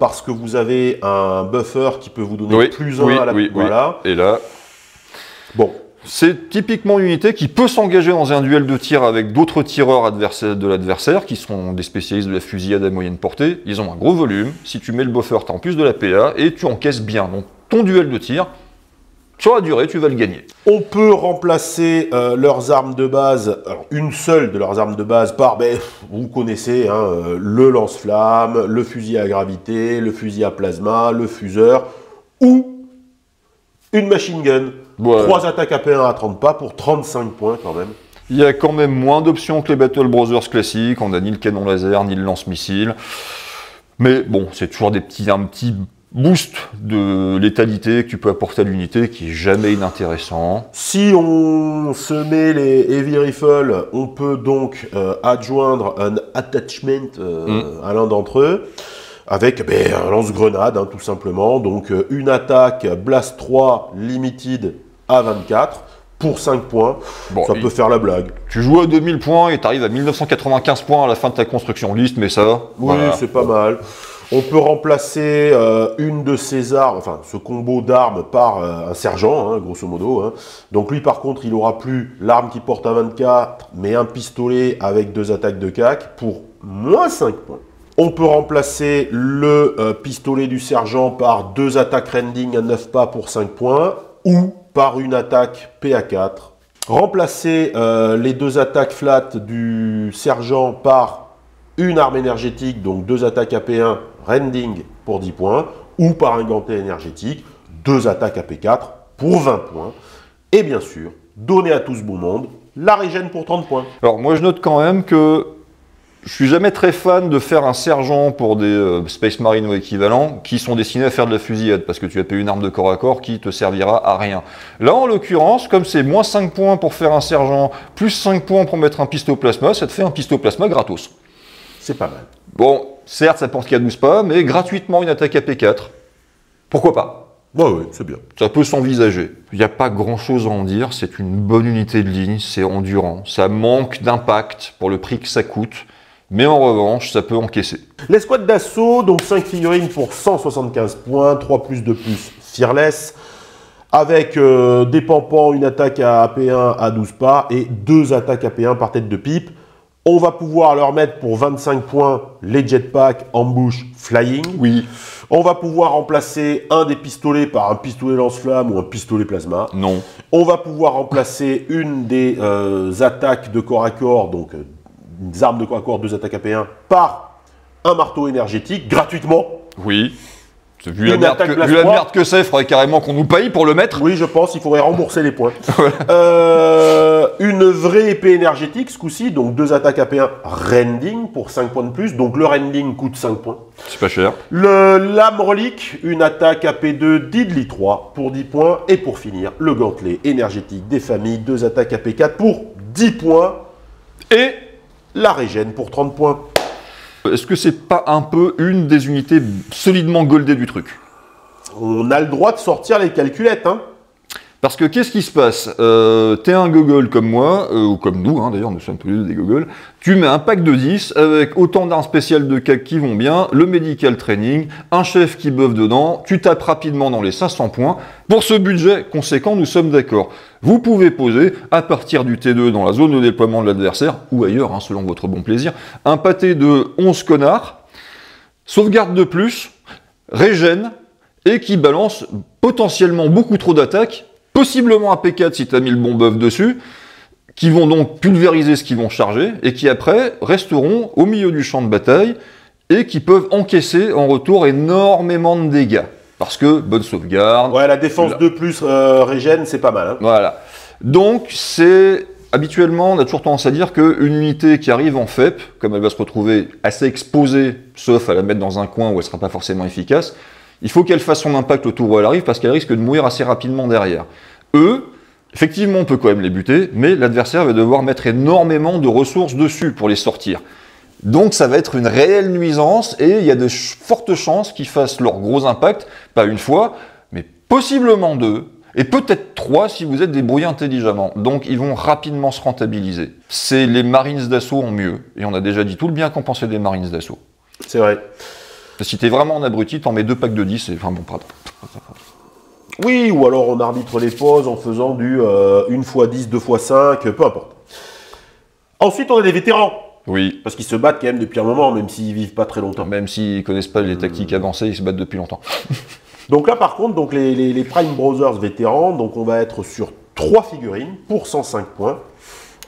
parce que vous avez un buffer qui peut vous donner +1 à la... Voilà. Et là... Bon. C'est typiquement une unité qui peut s'engager dans un duel de tir avec d'autres tireurs de l'adversaire, qui sont des spécialistes de la fusillade à moyenne portée. Ils ont un gros volume. Si tu mets le buffer, tu as en plus de la PA et tu encaisses bien. Donc ton duel de tir, sur la durée, tu vas le gagner. On peut remplacer leurs armes de base, alors une seule de leurs armes de base par, vous connaissez, hein, le lance-flamme, le fusil à gravité, le fusil à plasma, le fuseur, ou une machine gun. Ouais. 3 attaques à P1 à 30 pas pour 35 points quand même. Il y a quand même moins d'options que les Battle Brothers classiques. On n'a ni le canon laser, ni le lance-missile. Mais bon, c'est toujours un petit boost de létalité que tu peux apporter à l'unité qui est jamais inintéressant. Si on se met les Heavy Rifles, on peut donc adjoindre un attachment à l'un d'entre eux. Avec un lance-grenade, hein, tout simplement. Donc une attaque Blast 3 Limited à 24 pour 5 points, Bon, ça peut faire la blague. Tu joues à 2000 points et tu arrives à 1995 points à la fin de ta construction liste, mais ça... Oui, voilà. c'est pas mal. On peut remplacer une de ces armes, enfin ce combo d'armes par un sergent, hein, grosso modo. Hein. Donc lui par contre, il aura plus l'arme qui porte un 24, mais un pistolet avec 2 attaques de cac pour moins 5 points. On peut remplacer le pistolet du sergent par 2 attaques rending à 9 pas pour 5 points, ou par une attaque PA4. Remplacer les 2 attaques flat du sergent par une arme énergétique, donc 2 attaques AP1 rending pour 10 points, ou par un ganté énergétique, 2 attaques AP4 pour 20 points. Et bien sûr, donner à tout ce beau monde la régène pour 30 points. Alors moi je note quand même que je suis jamais très fan de faire un sergent pour des Space Marine ou équivalents qui sont destinés à faire de la fusillade, parce que tu as payé une arme de corps à corps qui te servira à rien. Là en l'occurrence, comme c'est moins 5 points pour faire un sergent, plus 5 points pour mettre un pistoplasma, ça te fait un pistoplasma gratos. C'est pas mal. Bon, certes ça porte qu'à 12 pas, mais gratuitement une attaque AP4. Pourquoi pas? Ouais, oui, c'est bien. Ça peut s'envisager. Il n'y a pas grand chose à en dire, c'est une bonne unité de ligne, c'est endurant. Ça manque d'impact pour le prix que ça coûte, mais en revanche, ça peut encaisser. L'escouade d'assaut, donc 5 figurines pour 175 points, 3 plus de plus Fearless, avec des pampans, une attaque à AP1 à 12 pas et 2 attaques AP1 par tête de pipe. On va pouvoir leur mettre pour 25 points les jetpacks, ambush, flying. Oui. On va pouvoir remplacer un des pistolets par un pistolet lance-flamme ou un pistolet plasma. Non. On va pouvoir remplacer une des attaques de corps à corps, donc des armes de corps à corps, 2 attaques AP1, par un marteau énergétique, gratuitement. Oui. Vu la merde que c'est, il faudrait carrément qu'on nous paye pour le mettre. Oui, je pense, il faudrait rembourser les points. Une vraie épée énergétique, ce coup-ci, donc 2 attaques AP1 rending pour 5 points de plus, donc le rending coûte 5 points. C'est pas cher. Le lame relique, une attaque AP2 Diddly 3 pour 10 points. Et pour finir, le gantelet énergétique des familles, 2 attaques AP4 pour 10 points. Et la régène pour 30 points. Est-ce que c'est pas un peu une des unités solidement goldées du truc? On a le droit de sortir les calculettes, hein. Parce que qu'est-ce qui se passe? T'es un gogol comme moi, ou comme nous, hein, d'ailleurs, nous sommes tous les deux des gogols. Tu mets un pack de 10 avec autant d'armes spéciales de CAC qui vont bien, le medical training, un chef qui buffe dedans, tu tapes rapidement dans les 500 points. Pour ce budget conséquent, nous sommes d'accord. Vous pouvez poser, à partir du T2 dans la zone de déploiement de l'adversaire, ou ailleurs, hein, selon votre bon plaisir, un pâté de 11 connards, sauvegarde de plus, régène, et qui balance potentiellement beaucoup trop d'attaques, possiblement un P4 si tu as mis le bon buff dessus, qui vont donc pulvériser ce qu'ils vont charger, et qui après resteront au milieu du champ de bataille, et qui peuvent encaisser en retour énormément de dégâts. Parce que, bonne sauvegarde... Ouais, la défense de plus régène, c'est pas mal. Hein. Voilà. Donc, c'est... Habituellement, on a toujours tendance à dire qu'une unité qui arrive en FEP, comme elle va se retrouver assez exposée, sauf à la mettre dans un coin où elle ne sera pas forcément efficace, il faut qu'elle fasse son impact au tour où elle arrive, parce qu'elle risque de mourir assez rapidement derrière. Eux, effectivement, on peut quand même les buter, mais l'adversaire va devoir mettre énormément de ressources dessus pour les sortir. Donc ça va être une réelle nuisance, et il y a de fortes chances qu'ils fassent leur gros impact, pas une fois, mais possiblement 2, et peut-être 3 si vous êtes débrouillés intelligemment. Donc ils vont rapidement se rentabiliser. C'est les Marines d'assaut en mieux, et on a déjà dit tout le bien qu'on pensait des Marines d'assaut. C'est vrai. Si t'es vraiment un abruti, t'en mets 2 packs de 10, et enfin bon, pardon. Oui, ou alors on arbitre les pauses en faisant du 1x10, 2x5, peu importe. Ensuite, on a des vétérans. Oui. Parce qu'ils se battent quand même depuis un moment, même s'ils vivent pas très longtemps. Même s'ils connaissent pas les tactiques avancées, ils se battent depuis longtemps. Donc là, par contre, donc les Prime Brothers vétérans, donc on va être sur 3 figurines pour 105 points.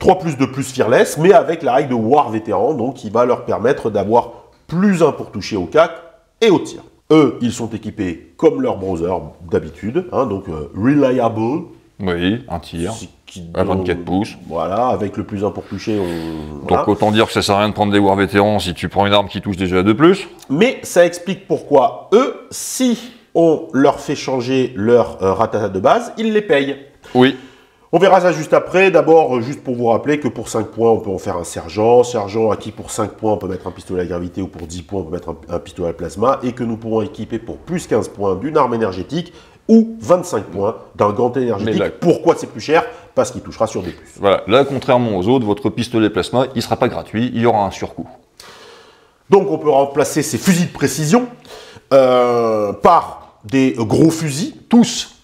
3 plus de plus Fearless, mais avec la règle de War vétéran, donc qui va leur permettre d'avoir plus 1 pour toucher au CAC et au tir. Eux, ils sont équipés comme leurs brothers d'habitude, hein, donc reliable. Oui, un tir à 24 pouces. Voilà, avec le plus 1 pour toucher. Donc voilà. autant dire que ça sert à rien de prendre des War vétérans si tu prends une arme qui touche déjà 2+. Mais ça explique pourquoi eux, si on leur fait changer leur ratata de base, ils les payent. Oui. On verra ça juste après. D'abord, juste pour vous rappeler que pour 5 points, on peut en faire un sergent. Sergent à qui pour 5 points, on peut mettre un pistolet à gravité, ou pour 10 points, on peut mettre un pistolet à plasma. Et que nous pourrons équiper pour plus 15 points d'une arme énergétique ou 25 points d'un ganté énergétique. Là... Pourquoi c'est plus cher? parce qu'il touchera sur D+. Voilà, là, contrairement aux autres, votre pistolet plasma, il ne sera pas gratuit, il y aura un surcoût. Donc on peut remplacer ces fusils de précision par des gros fusils. Tous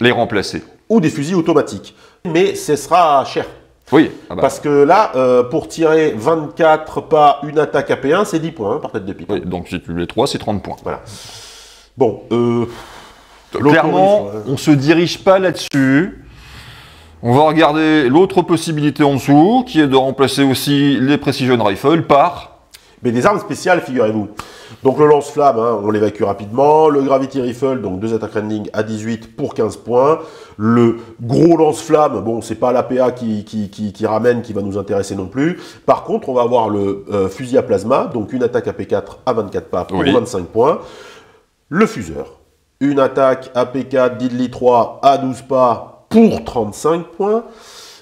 les remplacer. Ou des fusils automatiques. Mais ce sera cher. Oui. Parce que là, pour tirer 24 pas, une attaque AP1, c'est 10 points par tête de pipe. Oui, donc si tu les 3, c'est 30 points. Voilà. Bon, clairement, on ne se dirige pas là-dessus. On va regarder l'autre possibilité en dessous, qui est de remplacer aussi les Precision Rifles par... Mais des armes spéciales, figurez-vous. Donc le lance-flamme, hein, on l'évacue rapidement. Le Gravity Rifle, donc 2 attaques rending à 18 pour 15 points. Le gros lance-flamme, bon, c'est pas l'APA qui ramène, qui va nous intéresser non plus. Par contre, on va avoir le fusil à plasma, donc une attaque AP4 à 24 pas pour 25 points. Le fuseur, une attaque AP4 Diddly 3 à 12 pas pour 35 points.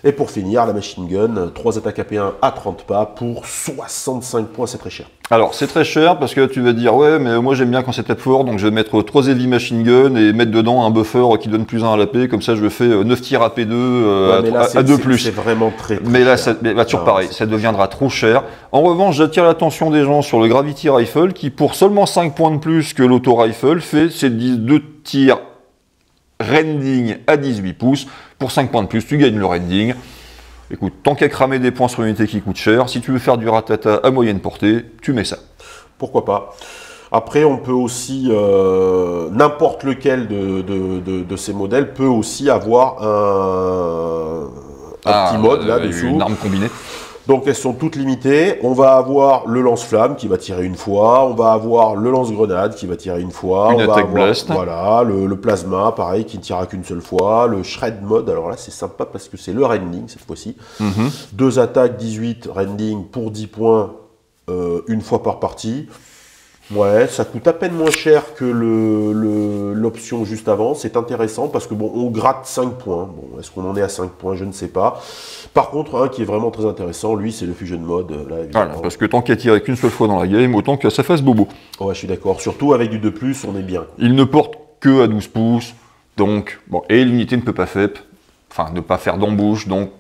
Et pour finir, la machine gun, 3 attaques AP1 à 30 pas pour 65 points, c'est très cher. Alors, c'est très cher parce que tu vas dire, ouais, mais moi j'aime bien quand c'est tape fort, donc je vais mettre 3 heavy machine gun et mettre dedans un buffer qui donne plus 1 à l'AP, comme ça je fais 9 tirs AP2 à 2+. C'est vraiment très mais là, cher. Mais toujours pareil, ça deviendra trop cher. En revanche, j'attire l'attention des gens sur le Gravity Rifle qui, pour seulement 5 points de plus que l'Auto Rifle, fait ces 2 tirs rending à 18 pouces. Pour 5 points de plus, tu gagnes le rending. Écoute, tant qu'à cramer des points sur une unité qui coûte cher, si tu veux faire du ratata à moyenne portée, tu mets ça. Pourquoi pas. Après, on peut aussi, n'importe lequel de ces modèles peut aussi avoir un petit mode là-dessous. Une arme combinée. Donc elles sont toutes limitées. On va avoir le lance-flamme qui va tirer une fois. On va avoir le lance-grenade qui va tirer une fois. Une attaque blast. Voilà, le plasma, pareil, qui ne tirera qu'une seule fois. Le shred mode, alors là c'est sympa parce que c'est le rending cette fois-ci. 2 attaques, 18 rending pour 10 points une fois par partie. Ouais, ça coûte à peine moins cher que l'option juste avant. C'est intéressant parce que bon, on gratte 5 points. Bon, est-ce qu'on en est à 5 points? Je ne sais pas. Par contre, un qui est vraiment très intéressant, lui, c'est le Fusion Mode. Là, voilà, parce que tant qu'à tirer qu'une seule fois dans la game, autant que ça fasse bobo. Ouais, je suis d'accord. Surtout avec du 2+, on est bien. Il ne porte que à 12 pouces, donc, bon, et l'unité ne peut pas FEP, enfin, ne pas faire d'embouche, donc,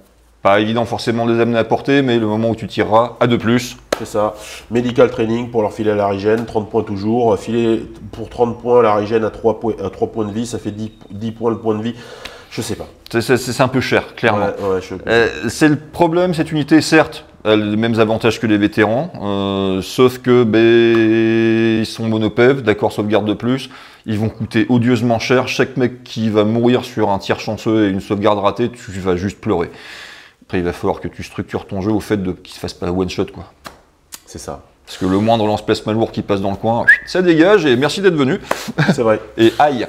pas évident forcément de les amener à porter, mais le moment où tu tireras à 2+. C'est ça. Medical Training pour leur filer à la régène, 30 points toujours. Filer pour 30 points la régène à 3 points de vie, ça fait 10 points le point de vie. Je sais pas. C'est un peu cher, clairement. Ouais, c'est le problème, cette unité, certes, elle a les mêmes avantages que les vétérans, sauf que ils sont monopèves, d'accord, sauvegarde de plus, ils vont coûter odieusement cher. Chaque mec qui va mourir sur un tir chanceux et une sauvegarde ratée, tu vas juste pleurer. Après, il va falloir que tu structures ton jeu au fait qu'il se fasse pas one shot, quoi. C'est ça. Parce que le moindre lance-plasma lourd qui passe dans le coin, ça dégage et merci d'être venu. C'est vrai. Et aïe.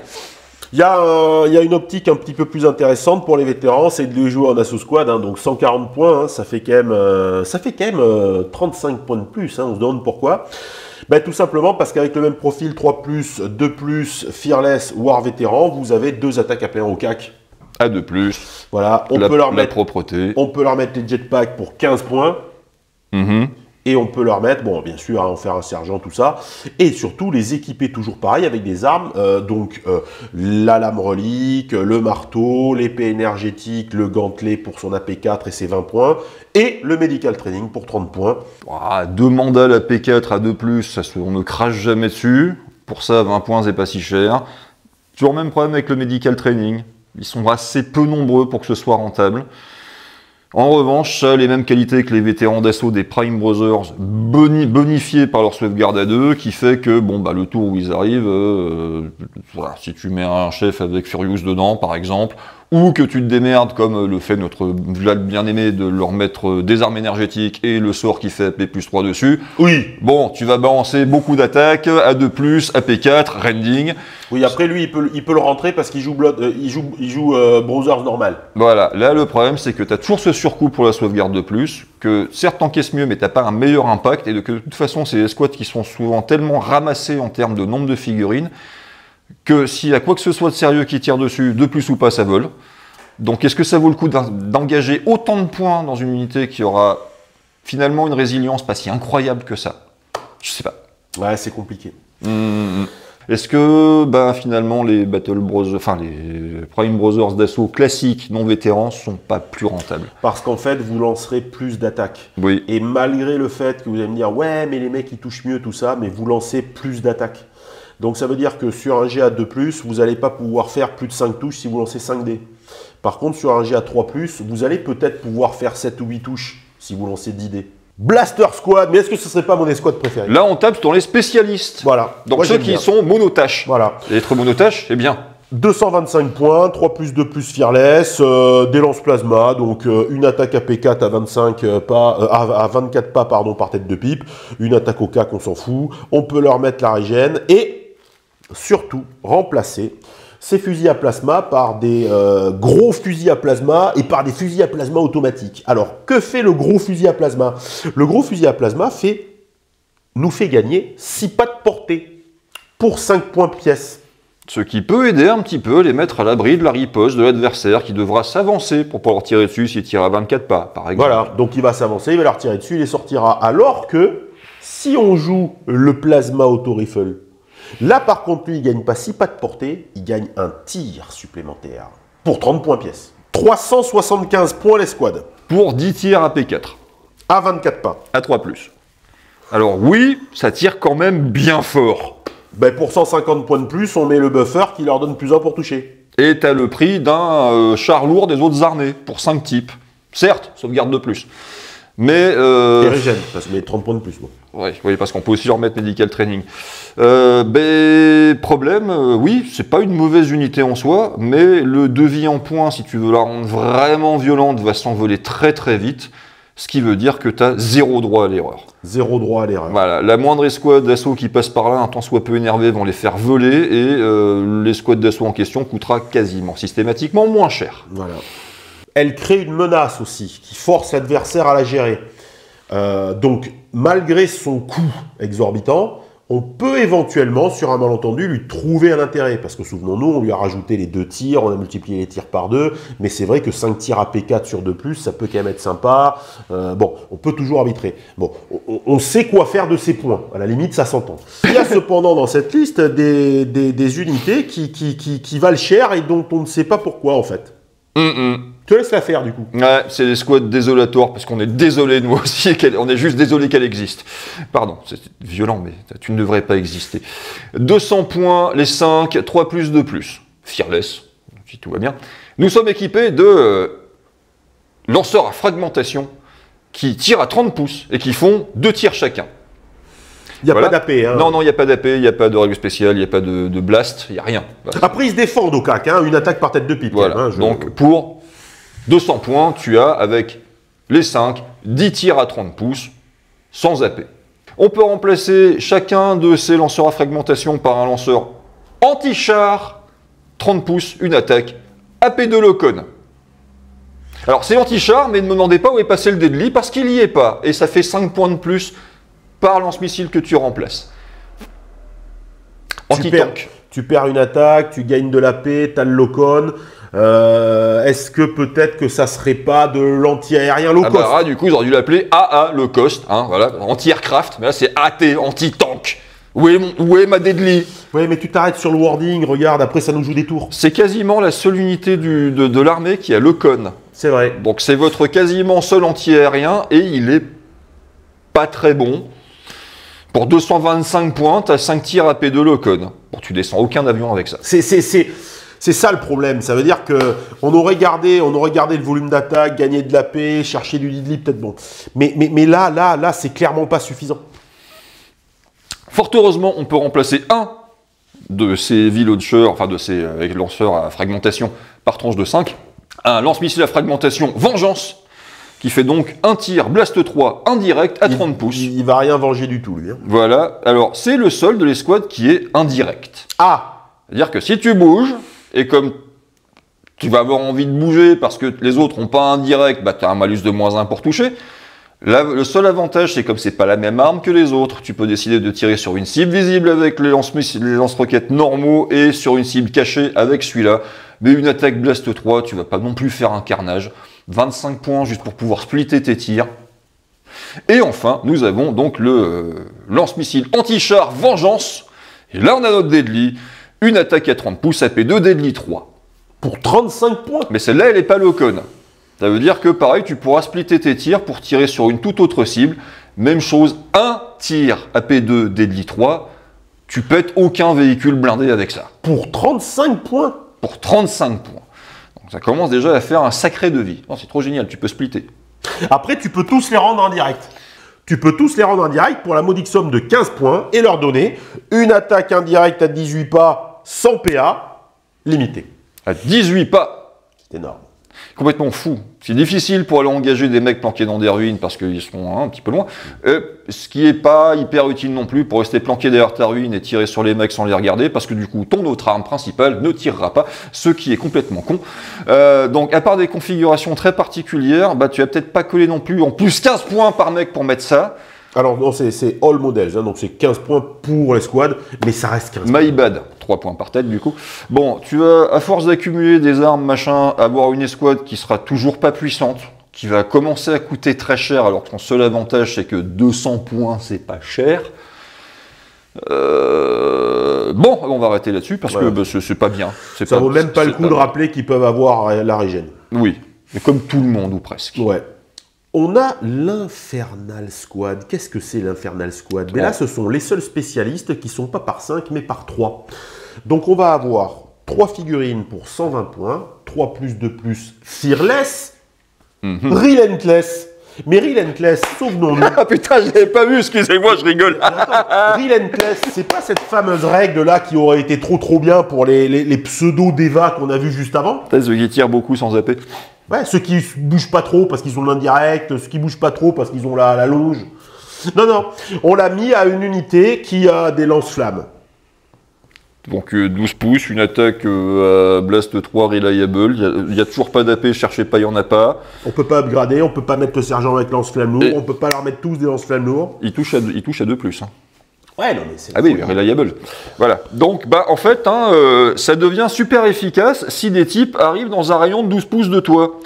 Il y a une optique un petit peu plus intéressante pour les vétérans, c'est de les jouer en assaut squad, hein, donc 140 points, hein, ça fait quand même 35 points de plus, hein, on se demande pourquoi. Ben, tout simplement parce qu'avec le même profil 3+, 2+, Fearless, War Vétéran, vous avez 2 attaques à plein au CAC. À 2+. Voilà, on peut leur mettre propreté. On peut leur mettre les jetpacks pour 15 points. Et on peut leur mettre, bon, bien sûr, hein, en faire un sergent, tout ça. Et surtout, les équiper toujours pareil avec des armes. La lame relique, le marteau, l'épée énergétique, le gantelet pour son AP4 et ses 20 points. Et le medical training pour 30 points. Ah, 2 mandales à P4 à 2+, on ne crache jamais dessus. Pour ça, 20 points, c'est pas si cher. Toujours le même problème avec le medical training. Ils sont assez peu nombreux pour que ce soit rentable. En revanche, ça a les mêmes qualités que les vétérans d'assaut des Prime Brothers, bonifiés par leur sauvegarde à 2, qui fait que, bon, bah, le tour où ils arrivent, voilà, si tu mets un chef avec Furious dedans, par exemple, ou que tu te démerdes, comme le fait notre Vlad bien-aimé, de leur mettre des armes énergétiques et le sort qui fait AP+3 dessus. Oui. Bon, tu vas balancer beaucoup d'attaques, A2+, AP4, rending. Oui, après lui, il peut le rentrer parce qu'il joue Brothers normal. Voilà, là le problème c'est que tu as toujours ce surcoût pour la sauvegarde de plus, que certes t'encaisses mieux mais t'as pas un meilleur impact, et que de toute façon c'est des squads qui sont souvent tellement ramassés en termes de nombre de figurines, que s'il y a quoi que ce soit de sérieux qui tire dessus, 2+ ou pas, ça vole. Donc est-ce que ça vaut le coup d'engager autant de points dans une unité qui aura finalement une résilience pas si incroyable que ça? Je sais pas. Ouais, c'est compliqué. Est-ce que ben, finalement les Battle Brothers, enfin les Prime Brothers d'assaut classiques non vétérans sont pas plus rentables? Parce qu'en fait, vous lancerez plus d'attaques. Oui. Et malgré le fait que vous allez me dire, ouais, mais les mecs ils touchent mieux, tout ça, mais vous lancez plus d'attaques. Donc ça veut dire que sur un GA2+, vous n'allez pas pouvoir faire plus de 5 touches si vous lancez 5 dés. Par contre, sur un GA3+, vous allez peut-être pouvoir faire 7 ou 8 touches si vous lancez 10 dés. Blaster Squad, mais est-ce que ce serait pas mon escouade préférée? Là, on tape dans les spécialistes. Voilà. Donc moi, ceux qui sont monotâches. Voilà. Et être monotâche, c'est bien. 225 points, 3+2+, fearless, des lance-plasma, donc une attaque AP4 à 25 pas, à 24 pas pardon, par tête de pipe, une attaque au cac, on s'en fout, on peut leur mettre la régène, et surtout remplacer ces fusils à plasma par des gros fusils à plasma et par des fusils à plasma automatiques. Alors, que fait le gros fusil à plasma? Le gros fusil à plasma nous fait gagner 6 pas de portée pour 5 points pièce. Ce qui peut aider un petit peu, les mettre à l'abri de la riposte de l'adversaire qui devra s'avancer pour pouvoir tirer dessus s'il tire à 24 pas, par exemple. Voilà, donc il va s'avancer, il va leur tirer dessus, il les sortira. Alors que, si on joue le plasma auto-rifle, là par contre, lui, il gagne pas 6 pas de portée, il gagne un tir supplémentaire pour 30 points pièce. 375 points l'escouade. Pour 10 tirs à P4. À 24 pas. À 3+. Alors oui, ça tire quand même bien fort. Ben pour 150 points de plus, on met le buffer qui leur donne plus 1 pour toucher. Et t'as le prix d'un char lourd des autres armées, pour 5 types. Certes, sauvegarde de plus. Mais... Et régène, ça se met 30 points de plus. Bon. Oui, parce qu'on peut aussi leur mettre Medical Training. Problème, oui, c'est pas une mauvaise unité en soi, mais le devis en points, si tu veux la rendre vraiment violente, va s'envoler très très vite. Ce qui veut dire que tu as 0 droit à l'erreur. 0 droit à l'erreur. Voilà, la moindre escouade d'assaut qui passe par là, un tant soit peu énervé, vont les faire voler et l'escouade d'assaut en question coûtera quasiment systématiquement moins cher. Voilà. Elle crée une menace aussi, qui force l'adversaire à la gérer. Donc, malgré son coût exorbitant, on peut éventuellement, sur un malentendu, lui trouver un intérêt. Parce que souvenons-nous, on lui a rajouté les 2 tirs, on a multiplié les tirs par 2, mais c'est vrai que 5 tirs à P4 sur 2+, ça peut quand même être sympa. Bon, on peut toujours arbitrer. Bon, on sait quoi faire de ces points. À la limite, ça s'entend. Il y a cependant dans cette liste des unités qui valent cher et dont on ne sait pas pourquoi, en fait. Je te laisse la faire, du coup. Ouais, c'est les squads désolatoires, parce qu'on est désolé, nous aussi, on est juste désolé qu'elle existe. Pardon, c'est violent, mais tu ne devrais pas exister. 200 points, les 5, 3+, 2+. Fearless, si tout va bien. Nous sommes équipés de lanceurs à fragmentation qui tirent à 30 pouces et qui font 2 tirs chacun. Il n'y a pas d'AP. Hein. Non, il n'y a pas d'AP, il n'y a pas de règle spéciale, il n'y a pas de blast, il n'y a rien. Après, ils se défendent au cac, hein, une attaque par tête de pipe. Voilà, hein, donc pour 200 points, tu as, avec les 5, 10 tirs à 30 pouces, sans AP. On peut remplacer chacun de ces lanceurs à fragmentation par un lanceur anti-char, 30 pouces, une attaque, AP2 Locon. Alors c'est anti-char, mais ne me demandez pas où est passé le deadly, parce qu'il n'y est pas, et ça fait 5 points de plus par lance-missile que tu remplaces. Anti-tank. Tu perds une attaque, tu gagnes de l'AP, tu as le Locon. Est-ce que peut-être que ça serait pas de l'anti-aérien low cost? Du coup, ils auraient dû l'appeler AA low cost, hein, voilà, anti-aircraft, mais là c'est AT, anti-tank. Où est ma deadly? Oui, mais tu t'arrêtes sur le wording, regarde, après ça nous joue des tours. C'est quasiment la seule unité de l'armée qui a Locon. C'est vrai. Donc c'est votre quasiment seul anti-aérien et il est pas très bon. Pour 225 points, tu as 5 tirs AP2 Locon. Bon, tu descends aucun avion avec ça. C'est ça le problème. Ça veut dire que on aurait gardé le volume d'attaque, gagné de l'AP, cherché du deadly, peut-être bon. Mais là, c'est clairement pas suffisant. Fort heureusement, on peut remplacer un de ces V-launchers, enfin de ces lanceurs à fragmentation par tranche de 5. Un lance-missile à fragmentation Vengeance, qui fait donc un tir Blast 3 indirect à 30 pouces. Il va rien venger du tout, lui. Hein. Voilà. Alors, c'est le seul de l'escouade qui est indirect. Ah! C'est-à-dire que si tu bouges, et comme tu vas avoir envie de bouger parce que les autres n'ont pas indirect, bah tu as un malus de -1 pour toucher. Là, le seul avantage, c'est comme c'est pas la même arme que les autres, tu peux décider de tirer sur une cible visible avec les lance-roquettes normaux et sur une cible cachée avec celui-là. Mais une attaque Blast 3, tu vas pas non plus faire un carnage. 25 points juste pour pouvoir splitter tes tirs. Et enfin, nous avons donc le lance-missile anti-char Vengeance, Et là, on a notre Deadly, une attaque à 30 pouces, AP2, Deadly 3. Pour 35 points. Mais celle-là, elle n'est pas low-con. Ça veut dire que, pareil, tu pourras splitter tes tirs pour tirer sur une toute autre cible. Même chose, un tir AP2, Deadly 3, tu pètes aucun véhicule blindé avec ça. Pour 35 points. Pour 35 points. Donc ça commence déjà à faire un sacré devis. Oh, c'est trop génial, tu peux splitter. Après, tu peux tous les rendre en direct. Tu peux tous les rendre en direct pour la modique somme de 15 points et leur donner une attaque indirecte à 18 pas sans PA limitée. À 18 pas. C'est énorme. Complètement fou. C'est difficile pour aller engager des mecs planqués dans des ruines parce qu'ils sont un petit peu loin. Ce qui n'est pas hyper utile non plus pour rester planqué derrière ta ruine et tirer sur les mecs sans les regarder parce que du coup, ton autre arme principale ne tirera pas, ce qui est complètement con. Donc, à part des configurations très particulières, bah, tu vas peut-être pas coller non plus en plus 15 points par mec pour mettre ça. Alors, non, c'est all models, hein, donc c'est 15 points pour les squads, mais ça reste 15 points. My bad, 3 points par tête du coup. Bon, tu vas, à force d'accumuler des armes, machin, avoir une escouade qui sera toujours pas puissante, qui va commencer à coûter très cher, alors que ton seul avantage c'est que 200 points c'est pas cher. Bon, on va arrêter là-dessus parce que bah, c'est pas bien. Ça vaut même pas le coup de rappeler qu'ils peuvent avoir la régène. Oui, mais comme tout le monde ou presque. Ouais. On a l'Infernal Squad. Qu'est-ce que c'est l'Infernal Squad? Mais là, ce sont les seuls spécialistes qui ne sont pas par 5, mais par 3. Donc, on va avoir 3 figurines pour 120 points, 3 plus 2 plus, Fearless, Relentless. Mais Relentless, souvenons-nous. Ah putain, je l'avais pas vu, excusez-moi, je rigole. Relentless, c'est pas cette fameuse règle-là qui aurait été trop bien pour les pseudo-Deva qu'on a vu juste avant? Ceux qui tirent beaucoup sans zapper. Ouais, ceux qui bougent pas trop parce qu'ils ont l'indirect, ceux qui bougent pas trop parce qu'ils ont la longe. Non, non, on l'a mis à une unité qui a des lance-flammes. Donc 12 pouces, une attaque à Blast 3 reliable, il n'y a toujours pas d'AP, cherchez pas, il n'y en a pas. On peut pas upgrader, on peut pas mettre le sergent avec lance-flamme lourd, on peut pas leur mettre tous des lance-flammes lourds. Il touche à 2 plus. Hein. Ouais, non mais c'est... Ah oui, reliable. Voilà. Donc, bah, en fait, hein, ça devient super efficace si des types arrivent dans un rayon de 12 pouces de toi.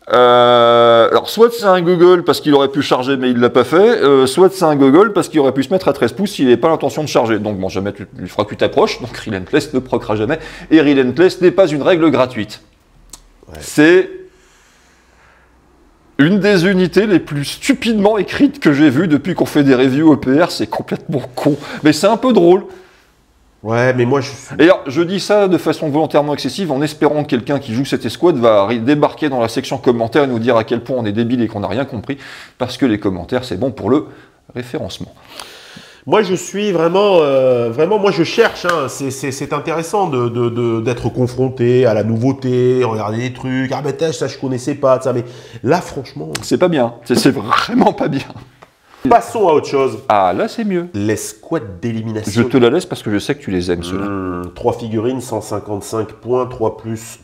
Alors, soit c'est un gogol parce qu'il aurait pu charger mais il l'a pas fait, soit c'est un gogol parce qu'il aurait pu se mettre à 13 pouces s'il n'avait pas l'intention de charger. Donc, bon, jamais il fera que tu t'approches, donc Relentless ne proccera jamais. Et Relentless n'est pas une règle gratuite. Ouais. C'est une des unités les plus stupidement écrites que j'ai vues depuis qu'on fait des reviews OPR, c'est complètement con. Mais c'est un peu drôle. Ouais, mais moi je... Et alors, je dis ça de façon volontairement excessive en espérant que quelqu'un qui joue cette escouade va débarquer dans la section commentaires et nous dire à quel point on est débile et qu'on n'a rien compris, parce que les commentaires, c'est bon pour le référencement. Moi, je suis vraiment, moi, je cherche. Hein. C'est intéressant d'être confronté à la nouveauté, regarder des trucs. Ah, ben, ça, je connaissais pas, ça. Mais là, franchement, c'est pas bien. C'est vraiment pas bien. Passons à autre chose. Ah, là, c'est mieux. Les squads d'élimination. Je te la laisse parce que je sais que tu les aimes, ceux-là. 3 figurines, 155 points, 3 plus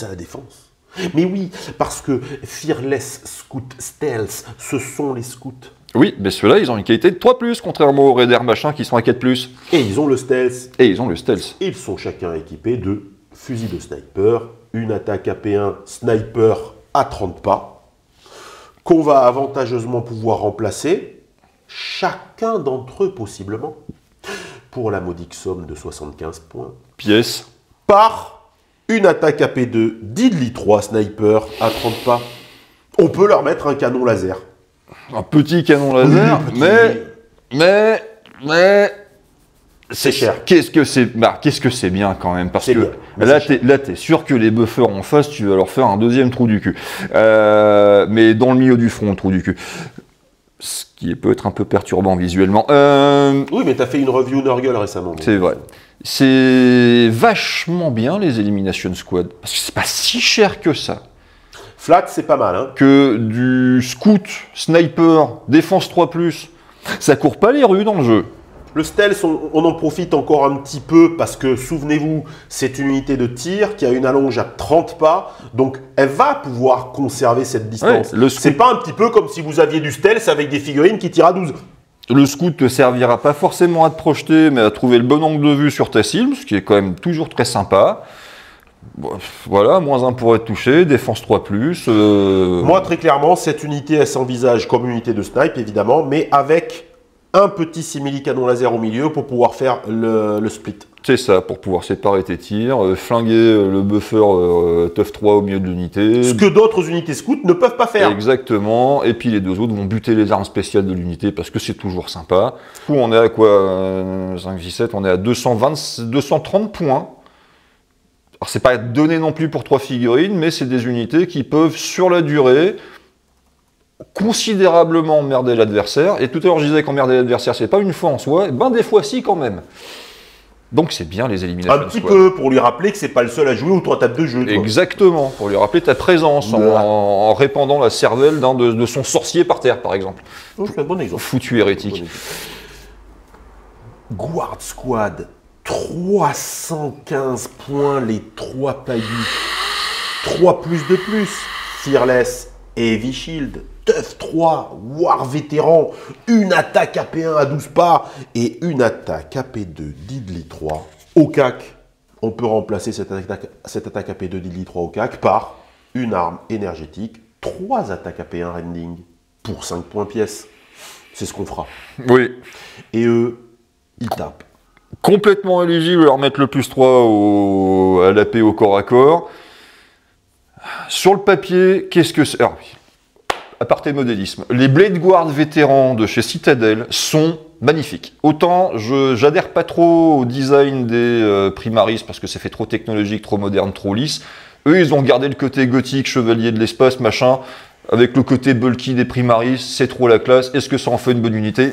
à la défense. Mais oui, parce que Fearless, Scout, Stealth, ce sont les scouts. Oui, mais ceux-là, ils ont une qualité de 3+, contrairement aux Raider machin qui sont à 4+. Et ils ont le stealth. Ils sont chacun équipés de fusils de sniper, une attaque AP1 sniper à 30 pas, qu'on va avantageusement pouvoir remplacer, chacun d'entre eux possiblement, pour la modique somme de 75 points. Pièce. Par une attaque AP2 Deadly 3 sniper à 30 pas. On peut leur mettre un canon laser. Un petit canon laser, oui, mais c'est cher. Qu'est-ce que c'est bien quand même, parce que là t'es sûr que les buffers en face, tu vas leur faire un deuxième trou du cul. Mais dans le milieu du front, le trou du cul. Ce qui peut être un peu perturbant visuellement. Oui, mais t'as fait une review Nurgle récemment. C'est vrai. C'est vachement bien les Elimination Squad, parce que c'est pas si cher que ça. Flat, c'est pas mal, hein. Que du scout, sniper, défense 3+, ça court pas les rues dans le jeu. Le stealth, on en profite encore un petit peu parce que, souvenez-vous, c'est une unité de tir qui a une allonge à 30 pas, donc elle va pouvoir conserver cette distance. Ouais, c'est pas un petit peu comme si vous aviez du stealth avec des figurines qui tirent à 12. Le scout ne servira pas forcément à te projeter, mais à trouver le bon angle de vue sur ta cible, ce qui est quand même toujours très sympa. Voilà, -1 pour être touché, défense 3+. Moi, très clairement, cette unité, elle s'envisage comme une unité de snipe, évidemment, mais avec un petit simili-canon laser au milieu pour pouvoir faire le split. C'est ça, pour pouvoir séparer tes tirs, flinguer le buffer Tough 3 au milieu de l'unité. Ce que d'autres unités scouts ne peuvent pas faire. Exactement, et puis les deux autres vont buter les armes spéciales de l'unité parce que c'est toujours sympa. Du coup, on est à quoi 5, 6, 7, on est à 230 points. Alors c'est pas donné non plus pour 3 figurines, mais c'est des unités qui peuvent, sur la durée, considérablement emmerder l'adversaire. Et tout à l'heure je disais qu'emmerder l'adversaire c'est pas une fois en soi, et ben des fois si quand même. Donc c'est bien les éliminations. Un petit peu pour lui rappeler que c'est pas le seul à jouer autour de la table de jeu. Exactement, pour lui rappeler ta présence en répandant la cervelle de son sorcier par terre par exemple. Oh, c'est un bon exemple. Foutu hérétique. Guard Squad, 315 points les 3 pagis. 3 plus de plus. Fearless, Heavy Shield, Tough 3, War Vétéran, une attaque AP1 à 12 pas et une attaque AP2 Diddly 3 au CAC. On peut remplacer cette attaque AP2 Diddly 3 au CAC par une arme énergétique, 3 attaques AP1 Rending pour 5 points pièce. C'est ce qu'on fera. Oui. Et eux, ils tapent. Complètement éligible à leur mettre le plus 3 à l'AP au corps à corps. Sur le papier, qu'est-ce que c'est? Alors, aparté modélisme, les Blade Guard vétérans de chez Citadel sont magnifiques. Autant, j'adhère pas trop au design des Primaris parce que ça fait trop technologique, trop moderne, trop lisse. Eux, ils ont gardé le côté gothique, chevalier de l'espace, machin, avec le côté bulky des Primaris, c'est trop la classe. Est-ce que ça en fait une bonne unité?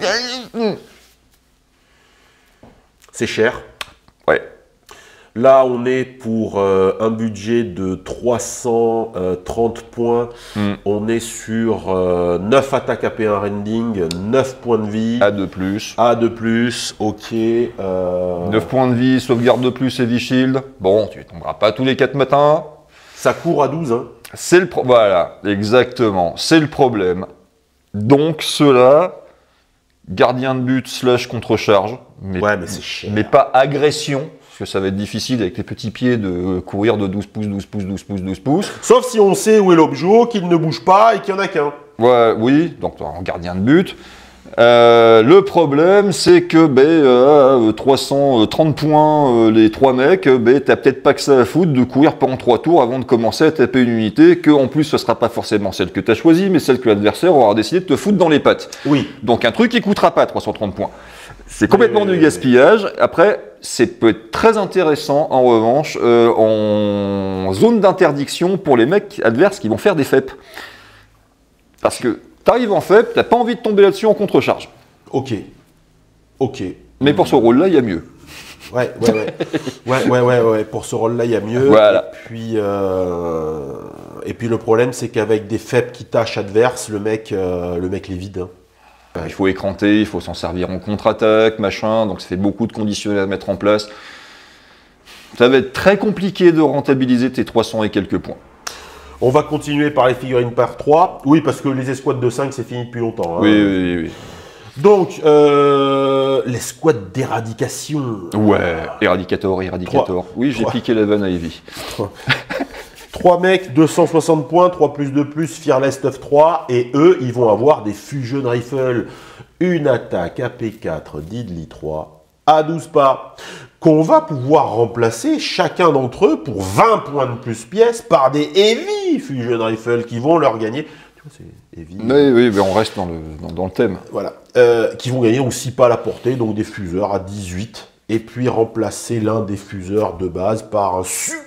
C'est cher. Ouais. Là, on est pour un budget de 330 points. On est sur 9 attaques AP1 Rending, 9 points de vie. A de plus. A de plus, ok. 9 points de vie, sauvegarde de plus, Heavy Shield. Bon, tu ne tomberas pas tous les 4 matins. Ça court à 12, hein. C'est le voilà, exactement. C'est le problème. Donc, ceux-là, gardien de but / contre-charge. Mais, ouais, mais c'est cher. Mais pas agression. Parce que ça va être difficile avec les petits pieds de courir de 12 pouces, 12 pouces, 12 pouces, 12 pouces. Sauf si on sait où est l'objet, qu'il ne bouge pas et qu'il n'y en a qu'un. Ouais, oui, donc en gardien de but. Le problème, c'est que 330 points, les 3 mecs, t'as peut-être pas que ça à foutre de courir pendant 3 tours avant de commencer à taper une unité, que en plus ce sera pas forcément celle que t'as choisie, mais celle que l'adversaire aura décidé de te foutre dans les pattes. Oui. Donc un truc qui coûtera pas 330 points. C'est complètement du gaspillage. Après, c'est peut être très intéressant, en revanche, en zone d'interdiction pour les mecs adverses qui vont faire des FEP. Parce que t'arrives en FEP, t'as pas envie de tomber là-dessus en contre-charge. Ok. Ok. Mais pour ce rôle-là, il y a mieux. Ouais. Ouais. Pour ce rôle-là, il y a mieux. Voilà. Et puis le problème, c'est qu'avec des FEP qui tâchent adverse, le mec les vide. Hein. Il faut écranter, il faut s'en servir en contre-attaque, machin, donc ça fait beaucoup de conditionnels à mettre en place. Ça va être très compliqué de rentabiliser tes 300 et quelques points. On va continuer par les figurines par 3. Oui, parce que les escouades de 5, c'est fini depuis longtemps. Hein. Oui. Donc, l'escouade d'éradication. Ouais, Éradicator. 3. Oui, j'ai piqué la vanne à Evie. 3 mecs, 260 points, 3 plus 2 plus, Fearless Tough 3, et eux, ils vont avoir des Fusion Rifle, une attaque AP4 Diddly 3, à 12 pas, qu'on va pouvoir remplacer chacun d'entre eux pour 20 points de plus pièce par des Heavy Fusion Rifle qui vont leur gagner. Tu vois, c'est Heavy. Oui, mais on reste dans le thème. Voilà. Qui vont gagner donc 6 pas à la portée, donc des fuseurs à 18, et puis remplacer l'un des fuseurs de base par un Super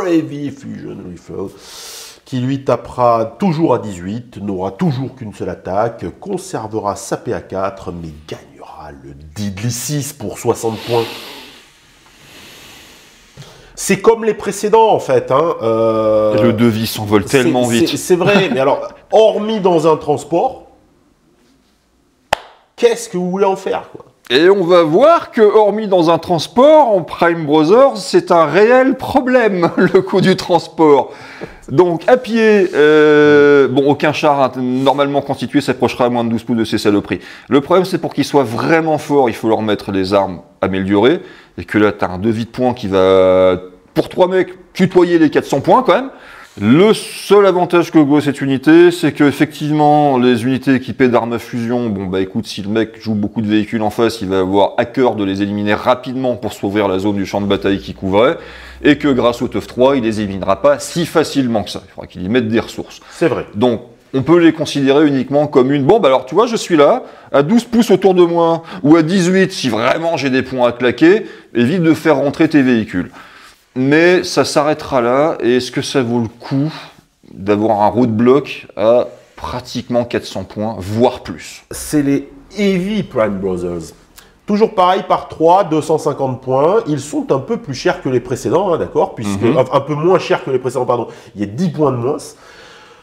Heavy Fusion Rifle qui lui tapera toujours à 18, n'aura toujours qu'une seule attaque, conservera sa PA4 mais gagnera le Diddly 6 pour 60 points. C'est comme les précédents en fait. Hein. Le devis s'envole tellement vite. C'est vrai, mais alors, hormis dans un transport, qu'est-ce que vous voulez en faire quoi? Et on va voir que, hormis dans un transport, en Prime Brothers, c'est un réel problème, le coût du transport. Donc, à pied, aucun char normalement constitué s'approchera à moins de 12 pouces de ces saloperies. Le problème, c'est pour qu'ils soient vraiment forts, il faut leur mettre les armes améliorées, et que là, tu as un devis de points qui va, pour 3 mecs, tutoyer les 400 points quand même. Le seul avantage que vaut cette unité, c'est que effectivement, les unités équipées d'armes à fusion, bon bah écoute, si le mec joue beaucoup de véhicules en face, il va avoir à cœur de les éliminer rapidement pour s'ouvrir la zone du champ de bataille qu'il couvrait, et que grâce au TUF 3, il les éliminera pas si facilement que ça. Il faudra qu'il y mette des ressources. C'est vrai. Donc, on peut les considérer uniquement comme une... Bon, bah alors, tu vois, je suis là, à 12 pouces autour de moi, ou à 18, si vraiment j'ai des points à claquer, évite de faire rentrer tes véhicules. Mais ça s'arrêtera là, et est-ce que ça vaut le coup d'avoir un roadblock à pratiquement 400 points, voire plus? C'est les Heavy Prime Brothers. Toujours pareil, par 3, 250 points. Ils sont un peu plus chers que les précédents, hein, d'accord, puisque un peu moins chers que les précédents, pardon. Il y a 10 points de moins.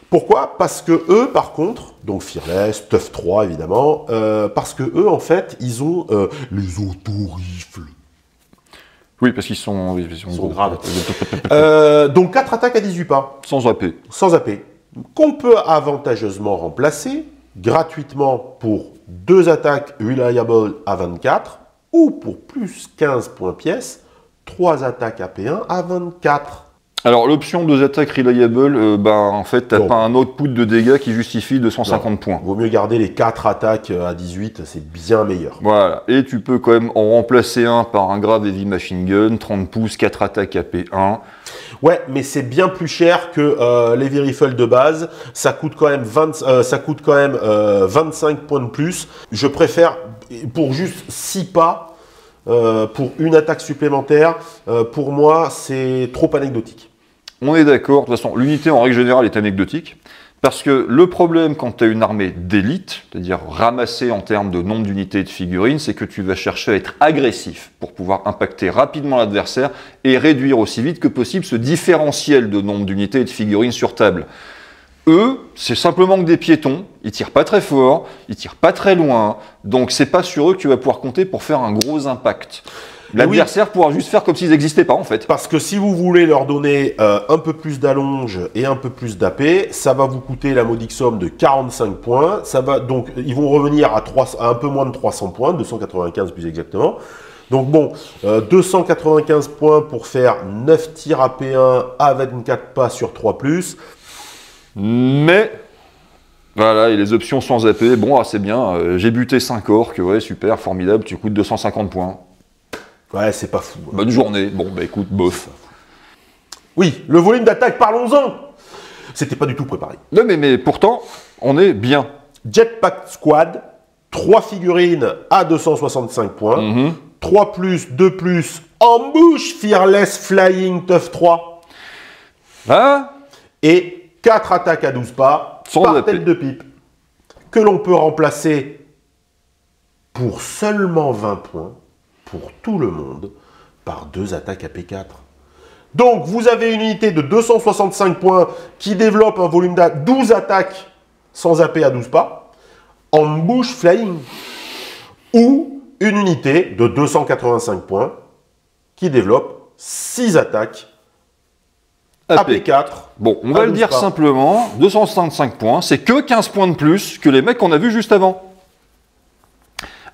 Pourquoi? Parce que eux, par contre, donc Fearless, TUF 3 évidemment, parce que eux, en fait, ils ont les autorifles. Oui, parce qu'ils sont graves. Donc 4 attaques à 18 pas. Sans AP. Sans AP. Qu'on peut avantageusement remplacer gratuitement pour 2 attaques reliable à 24 ou pour plus 15 points pièce, 3 attaques AP1 à 24. Alors l'option 2 attaques reliable, en fait, t'as pas un output de dégâts qui justifie 250 points. Vaut mieux garder les 4 attaques à 18, c'est bien meilleur. Voilà, et tu peux quand même en remplacer un par un grave heavy machine gun, 30 pouces, 4 attaques AP1. Ouais, mais c'est bien plus cher que les rifles de base. Ça coûte quand même 25 points de plus. Je préfère, pour juste 6 pas, pour une attaque supplémentaire, pour moi, c'est trop anecdotique. On est d'accord, de toute façon, l'unité en règle générale est anecdotique, parce que le problème quand tu as une armée d'élite, c'est-à-dire ramassée en termes de nombre d'unités et de figurines, c'est que tu vas chercher à être agressif pour pouvoir impacter rapidement l'adversaire et réduire aussi vite que possible ce différentiel de nombre d'unités et de figurines sur table. Eux, c'est simplement que des piétons, ils tirent pas très fort, ils tirent pas très loin, donc c'est pas sur eux que tu vas pouvoir compter pour faire un gros impact. L'adversaire pourra juste faire comme s'ils n'existaient pas en fait. Parce que si vous voulez leur donner un peu plus d'allonge et un peu plus d'AP, ça va vous coûter la modique somme de 45 points. Ça va, donc ils vont revenir à un peu moins de 300 points, 295 plus exactement. Donc bon, 295 points pour faire 9 tirs AP1 à 24 pas sur 3+. Mais... Voilà, et les options sans AP, bon, c'est bien, j'ai buté 5 orques, ouais, super, formidable, tu coûtes 250 points. Ouais, c'est pas fou. Bonne journée. Bon, bah écoute, bof. Oui, le volume d'attaque, parlons-en. C'était pas du tout préparé. Non, mais pourtant, on est bien. Jetpack Squad, 3 figurines à 265 points. 3 plus, 2 plus, Ambush, Fearless, Flying, TUF 3. Hein? Et 4 attaques à 12 pas, par tête de pipe, que l'on peut remplacer pour seulement 20 points. Pour tout le monde, par 2 attaques AP4. Donc, vous avez une unité de 265 points qui développe un volume de 12 attaques sans AP à 12 pas, Ambush Flying. Ou une unité de 285 points qui développe 6 attaques AP4. Bon, on va le dire simplement, 265 points, c'est que 15 points de plus que les mecs qu'on a vus juste avant.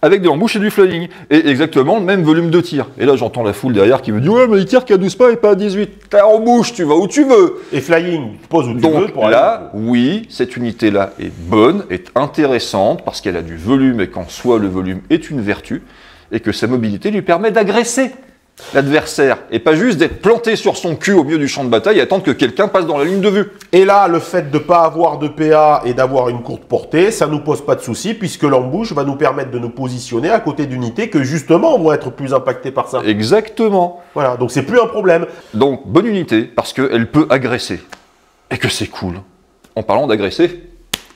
Avec de l'embouche et du flying, et exactement le même volume de tir. Et là, j'entends la foule derrière qui me dit « Ouais, mais il tire qu'à 12 pas et pas à 18. T'as embouche, tu vas où tu veux. » Et flying, tu poses où tu veux. Donc là, oui, cette unité-là est bonne, est intéressante, parce qu'elle a du volume et qu'en soi, le volume est une vertu, et que sa mobilité lui permet d'agresser l'adversaire, et pas juste d'être planté sur son cul au milieu du champ de bataille et attendre que quelqu'un passe dans la ligne de vue. Et là, le fait de ne pas avoir de PA et d'avoir une courte portée, ça ne nous pose pas de soucis, puisque l'embouche va nous permettre de nous positionner à côté d'unités que justement vont être plus impactées par ça. Exactement. Voilà, donc c'est plus un problème. Donc, bonne unité, parce qu'elle peut agresser. Et que c'est cool. En parlant d'agresser...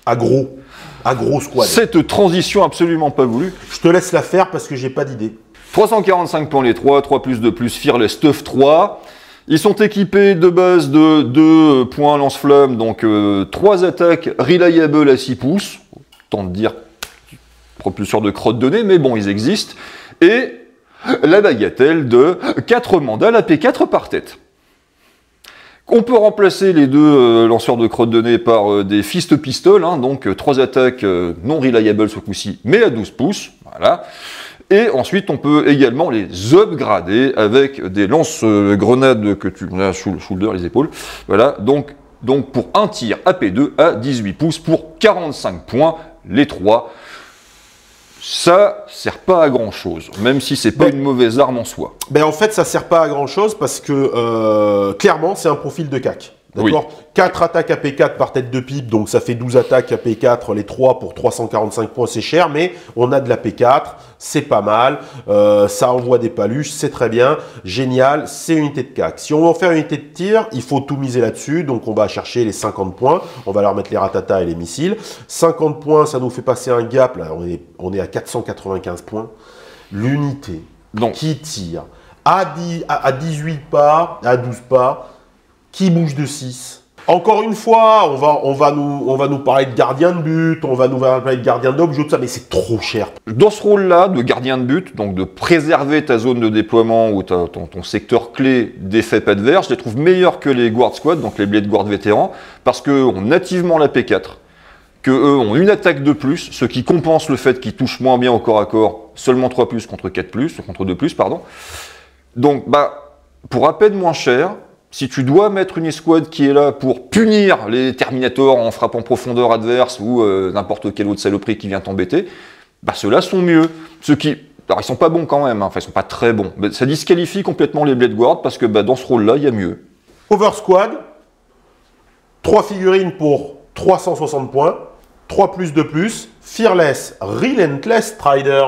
Aggro squad. Cette transition absolument pas voulue. Je te laisse la faire parce que j'ai pas d'idée. 345 points les 3 plus de plus, Fearless TUF 3. Ils sont équipés de base de 2 points lance-flamme, donc 3 attaques reliable à 6 pouces. Autant de dire propulseur de crotte de nez, mais bon, ils existent. Et la bagatelle de 4 mandales AP4 par tête. On peut remplacer les 2 lanceurs de crotte de nez par des fist pistoles, hein, donc 3 attaques non reliable ce coup-ci, mais à 12 pouces. Voilà. Et ensuite, on peut également les upgrader avec des lance-grenades que tu as sous le shoulder, les épaules. Voilà, donc donc pour un tir AP2 à 18 pouces pour 45 points, les 3. Ça sert pas à grand chose, même si c'est pas une mauvaise arme en soi. Ben en fait, ça sert pas à grand chose parce que clairement, c'est un profil de CAC. D'accord, oui. 4 attaques AP4 par tête de pipe, donc ça fait 12 attaques AP4, les 3 pour 345 points, c'est cher, mais on a de l'AP4, c'est pas mal, ça envoie des paluches, c'est très bien, génial, c'est une unité de CAC. Si on veut en faire une unité de tir, il faut tout miser là-dessus, donc on va chercher les 50 points, on va leur mettre les ratatas et les missiles. 50 points, ça nous fait passer un gap, là on est à 495 points. L'unité qui tire à 18 pas, à 12 pas, qui bouge de 6. Encore une fois, on va nous parler de gardien de but, on va nous parler de gardien d'objet, tout ça, mais c'est trop cher. Dans ce rôle-là de gardien de but, donc de préserver ta zone de déploiement ou ton secteur clé d'effets adverses, je les trouve meilleurs que les guard squad, donc les blade guard vétérans, parce qu'eux ont nativement la P4, qu'eux ont une attaque de plus, ce qui compense le fait qu'ils touchent moins bien au corps à corps, seulement 3 plus contre 4 plus, contre 2 plus, pardon. Donc, pour à peine moins cher, si tu dois mettre une escouade qui est là pour punir les Terminators en frappant profondeur adverse ou n'importe quelle autre saloperie qui vient t'embêter, ceux-là sont mieux. Ceux qui... Alors ils sont pas bons quand même, hein. Enfin ils sont pas très bons. Mais ça disqualifie complètement les Blade Guard parce que dans ce rôle-là, il y a mieux. Over Squad, 3 figurines pour 360 points, 3 plus de plus, Fearless, Relentless Strider.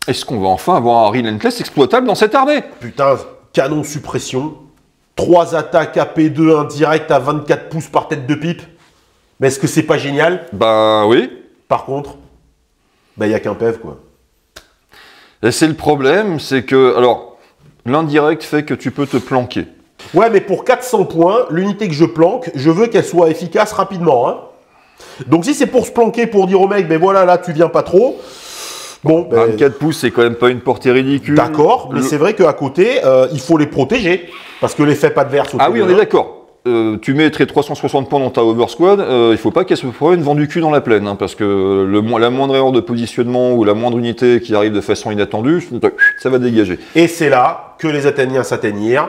Est-ce qu'on va enfin avoir un Relentless exploitable dans cette armée? Putain, canon suppression. 3 attaques AP2 indirect à 24 pouces par tête de pipe. Mais est-ce que c'est pas génial? Oui. Par contre, il n'y a qu'un PEV, quoi. Et c'est le problème, c'est que, alors, l'indirect fait que tu peux te planquer. Ouais, mais pour 400 points, l'unité que je planque, je veux qu'elle soit efficace rapidement. Hein. Donc si c'est pour se planquer, pour dire au mec, voilà, là, tu viens pas trop... Bon, 24 pouces, c'est quand même pas une portée ridicule. D'accord, mais c'est vrai qu'à côté, il faut les protéger. Parce que l'effet pas adverse... Ah oui, on est d'accord. Tu mets tes 360 points dans ta Over Squad, il faut pas qu'elle se prenne vent du cul dans la plaine. Hein, parce que la moindre erreur de positionnement ou la moindre unité qui arrive de façon inattendue, ça va dégager. Et c'est là que les Athéniens s'atteignirent.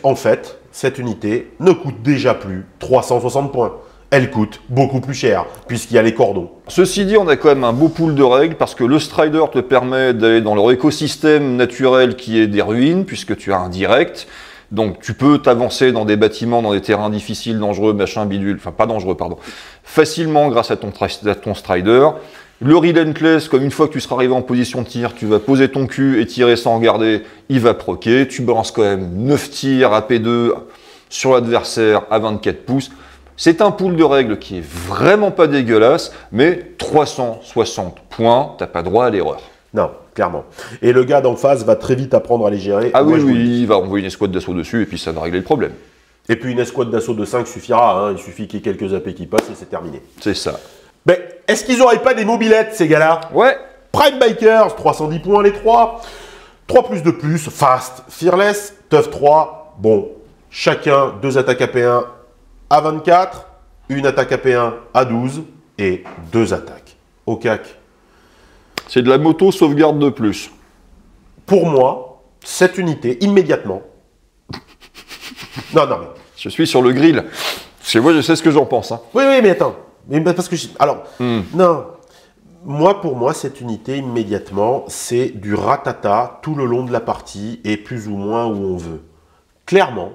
En fait, cette unité ne coûte déjà plus 360 points. Elle coûte beaucoup plus cher, puisqu'il y a les cordons. Ceci dit, on a quand même un beau pool de règles, parce que le Strider te permet d'aller dans leur écosystème naturel qui est des ruines, puisque tu as un direct. Donc tu peux t'avancer dans des bâtiments, dans des terrains difficiles, dangereux, machin, bidule, enfin pas dangereux, pardon, facilement grâce à ton Strider. Le Relentless, comme une fois que tu seras arrivé en position de tir, tu vas poser ton cul et tirer sans regarder, il va proquer. Tu balances quand même 9 tirs à P2 sur l'adversaire à 24 pouces. C'est un pool de règles qui est vraiment pas dégueulasse, mais 360 points, t'as pas droit à l'erreur. Non, clairement. Et le gars d'en face va très vite apprendre à les gérer. Ah oui, il va envoyer une escouade d'assaut dessus et puis ça va régler le problème. Et puis une escouade d'assaut de 5 suffira, hein. Il suffit qu'il y ait quelques AP qui passent et c'est terminé. C'est ça. Mais est-ce qu'ils n'auraient pas des mobilettes, ces gars-là? Ouais. Prime Bikers, 310 points les 3. 3 plus de plus, Fast, Fearless, Tough 3. Bon, chacun 2 attaques AP1 à 24, une attaque AP1 à 12 et 2 attaques au CAC. C'est de la moto sauvegarde de plus. Pour moi, cette unité, immédiatement... non, mais... Je suis sur le grill. Chez moi, je sais ce que j'en pense. Hein. Oui, mais attends. Mais parce que alors, non. Pour moi, cette unité, immédiatement, c'est du ratata tout le long de la partie et plus ou moins où on veut. Clairement,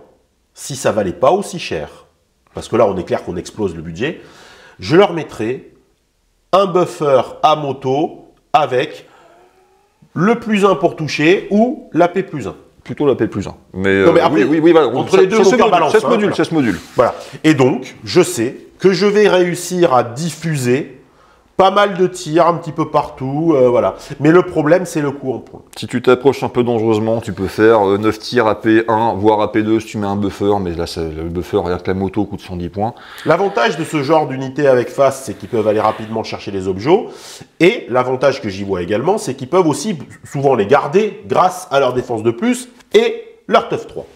si ça valait pas aussi cher, parce que là, on est clair qu'on explose le budget, je leur mettrais un buffer à moto avec le plus 1 pour toucher ou la P plus 1. Plutôt la P plus 1. Mais, non, mais après, oui, voilà, entre les deux, on balance. C'est ce module. Voilà. Et donc, je sais que je vais réussir à diffuser pas mal de tirs un petit peu partout, voilà. Mais le problème, c'est le coup en point. Si tu t'approches un peu dangereusement, tu peux faire 9 tirs à P1, voire à P2 si tu mets un buffer, mais là, le buffer, rien que la moto coûte 110 points. L'avantage de ce genre d'unité avec face, c'est qu'ils peuvent aller rapidement chercher les objets. Et l'avantage que j'y vois également, c'est qu'ils peuvent aussi souvent les garder grâce à leur défense de plus et leur Tough 3.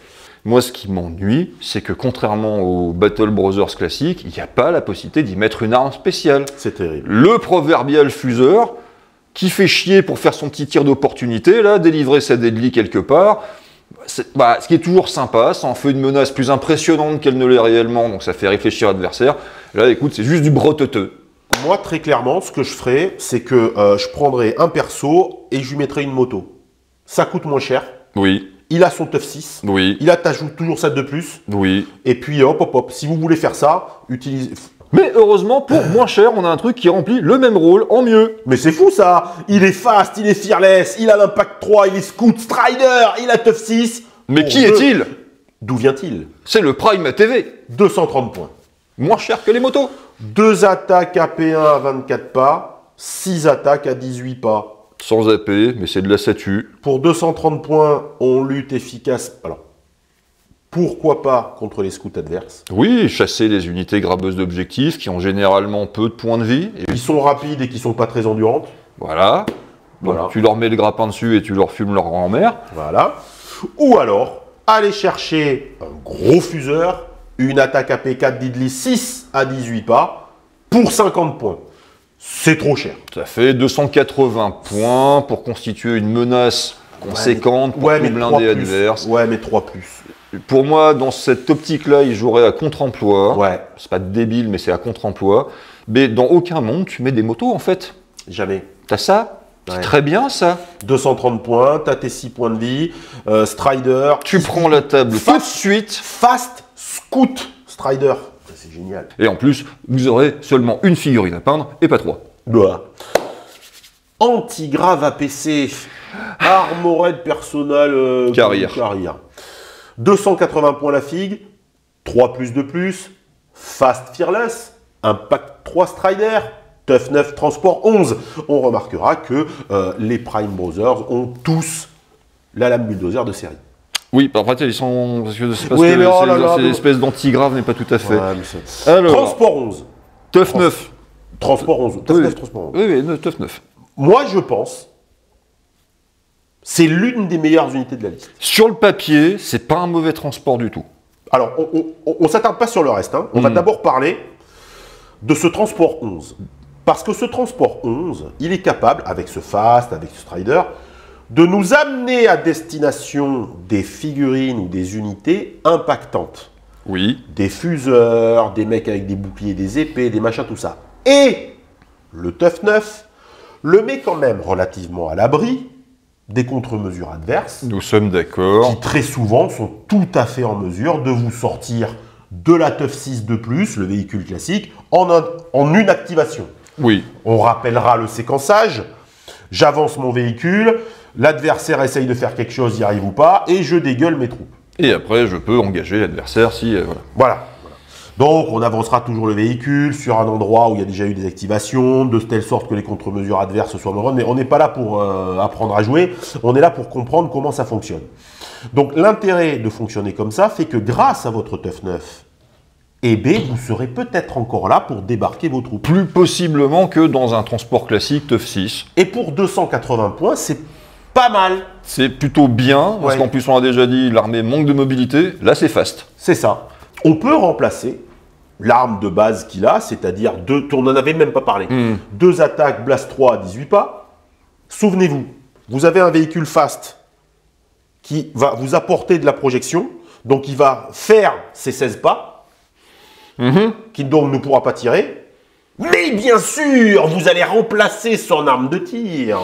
Moi, ce qui m'ennuie, c'est que contrairement aux Battle Brothers classiques, il n'y a pas la possibilité d'y mettre une arme spéciale. C'est terrible. Le proverbial fuseur, qui fait chier pour faire son petit tir d'opportunité, là, délivrer sa deadly quelque part, Ce qui est toujours sympa, ça en fait une menace plus impressionnante qu'elle ne l'est réellement, donc ça fait réfléchir l'adversaire. Là, écoute, c'est juste du broteteux. Moi, très clairement, ce que je ferais, c'est que je prendrais un perso et je lui mettrais une moto. Ça coûte moins cher. Oui. Il a son TUF 6. Oui. Il a t'ajoute toujours ça de plus. Oui. Et puis hop, hop, hop. Si vous voulez faire ça, utilisez. Mais heureusement, pour moins cher, on a un truc qui remplit le même rôle en mieux. Mais c'est fou ça. Il est fast, il est fearless, il a l'impact 3, il est scout, strider, il a TUF 6. Mais qui est-il? D'où vient-il? C'est le Prime TV. 230 points. Moins cher que les motos. 2 attaques AP1 à 24 pas, 6 attaques à 18 pas. Sans AP, mais c'est de la statue. Pour 230 points, on lutte efficace. Alors, pourquoi pas contre les scouts adverses? Oui, chasser les unités grabeuses d'objectifs qui ont généralement peu de points de vie. Et Qui sont rapides et qui sont pas très endurantes. voilà. Donc, Voilà. tu leur mets le grappin dessus et tu leur fumes leur grand-mère. Voilà. Ou alors, aller chercher un gros fuseur, une attaque AP4 d'Idli 6 à 18 pas, pour 50 points. C'est trop cher. Ça fait 280 points pour constituer une menace conséquente pour tout blinder adverse. Ouais, mais 3 plus. Pour moi, dans cette optique-là, il jouerait à contre-emploi. Ouais, C'est pas débile, mais c'est à contre-emploi. Mais dans aucun monde, tu mets des motos, en fait. jamais. T'as ça? Ouais. C'est très bien, ça. 230 points, t'as tes 6 points de vie, Strider. Tu prends la table tout de suite. Fast Scout Strider. C'est génial. Et en plus, vous aurez seulement une figurine à peindre et pas 3. Bah. Anti-grave APC. Armored Personal Carrière. 280 points la figue. 3 plus de plus. Fast Fearless. Impact 3 Strider. TUF 9 Transport 11. On remarquera que les Prime Brothers ont tous la lame bulldozer de série. Oui, après, ils sont. Parce que c'est parce Oui, que mais oh là c'est là, c'est mais- l'espèce d'antigrave, mais pas tout à fait. Ouais, mais c'est- Alors, Transport 11. TUF 9. Transport 11. TUF 9 Transport 11. Oui, oui, TUF 9. Moi, je pense, c'est l'une des meilleures unités de la liste. Sur le papier, c'est pas un mauvais transport du tout. Alors, on ne s'attarde pas sur le reste. Hein. On va d'abord parler de ce transport 11. Parce que ce transport 11, il est capable, avec ce Fast, avec ce Strider, de nous amener à destination des figurines ou des unités impactantes. Oui. Des fuseurs, des mecs avec des boucliers, des épées, des machins, tout ça. Et le TUF 9 le met quand même relativement à l'abri des contre-mesures adverses, Nous sommes d'accord. qui très souvent sont tout à fait en mesure de vous sortir de la TUF 6 de plus, le véhicule classique, en une activation. Oui. On rappellera le séquençage. J'avance mon véhicule, l'adversaire essaye de faire quelque chose, y arrive ou pas, et je dégueule mes troupes. Et après, je peux engager l'adversaire si. Voilà. Voilà. Donc, on avancera toujours le véhicule sur un endroit où il y a déjà eu des activations, de telle sorte que les contre-mesures adverses soient bonnes. Mais on n'est pas là pour apprendre à jouer, on est là pour comprendre comment ça fonctionne. Donc, l'intérêt de fonctionner comme ça fait que grâce à votre TUF 9, et B, vous serez peut-être encore là pour débarquer vos troupes. Plus possiblement que dans un transport classique TUF 6. Et pour 280 points, c'est pas mal. C'est plutôt bien, parce Ouais. qu'en plus, on a déjà dit, l'armée manque de mobilité. Là, c'est fast. C'est ça. On peut remplacer l'arme de base qu'il a, c'est-à-dire deux, on n'en avait même pas parlé. 2 attaques Blast 3 à 18 pas. Souvenez-vous, vous avez un véhicule fast qui va vous apporter de la projection, donc il va faire ses 16 pas, qui donc ne pourra pas tirer. Mais bien sûr, vous allez remplacer son arme de tir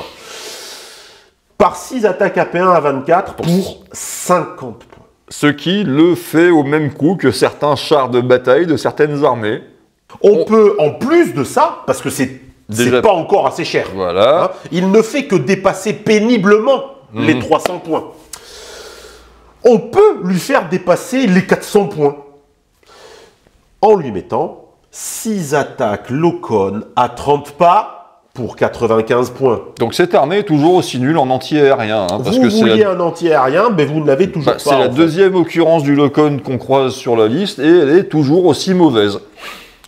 par 6 attaques AP1 à 24 pour 50 points. Ce qui le fait au même coup que certains chars de bataille de certaines armées. On peut, en plus de ça, parce que c'est Déjà- pas encore assez cher, Voilà. hein, il ne fait que dépasser péniblement les 300 points. On peut lui faire dépasser les 400 points en lui mettant 6 attaques Locon à 30 pas pour 95 points. Donc cette armée est toujours aussi nulle en anti-aérien. Hein, parce Vous que c'est vouliez la, un anti-aérien, mais vous ne l'avez toujours pas. c'est la en fait. deuxième occurrence du Locon qu'on croise sur la liste et elle est toujours aussi mauvaise.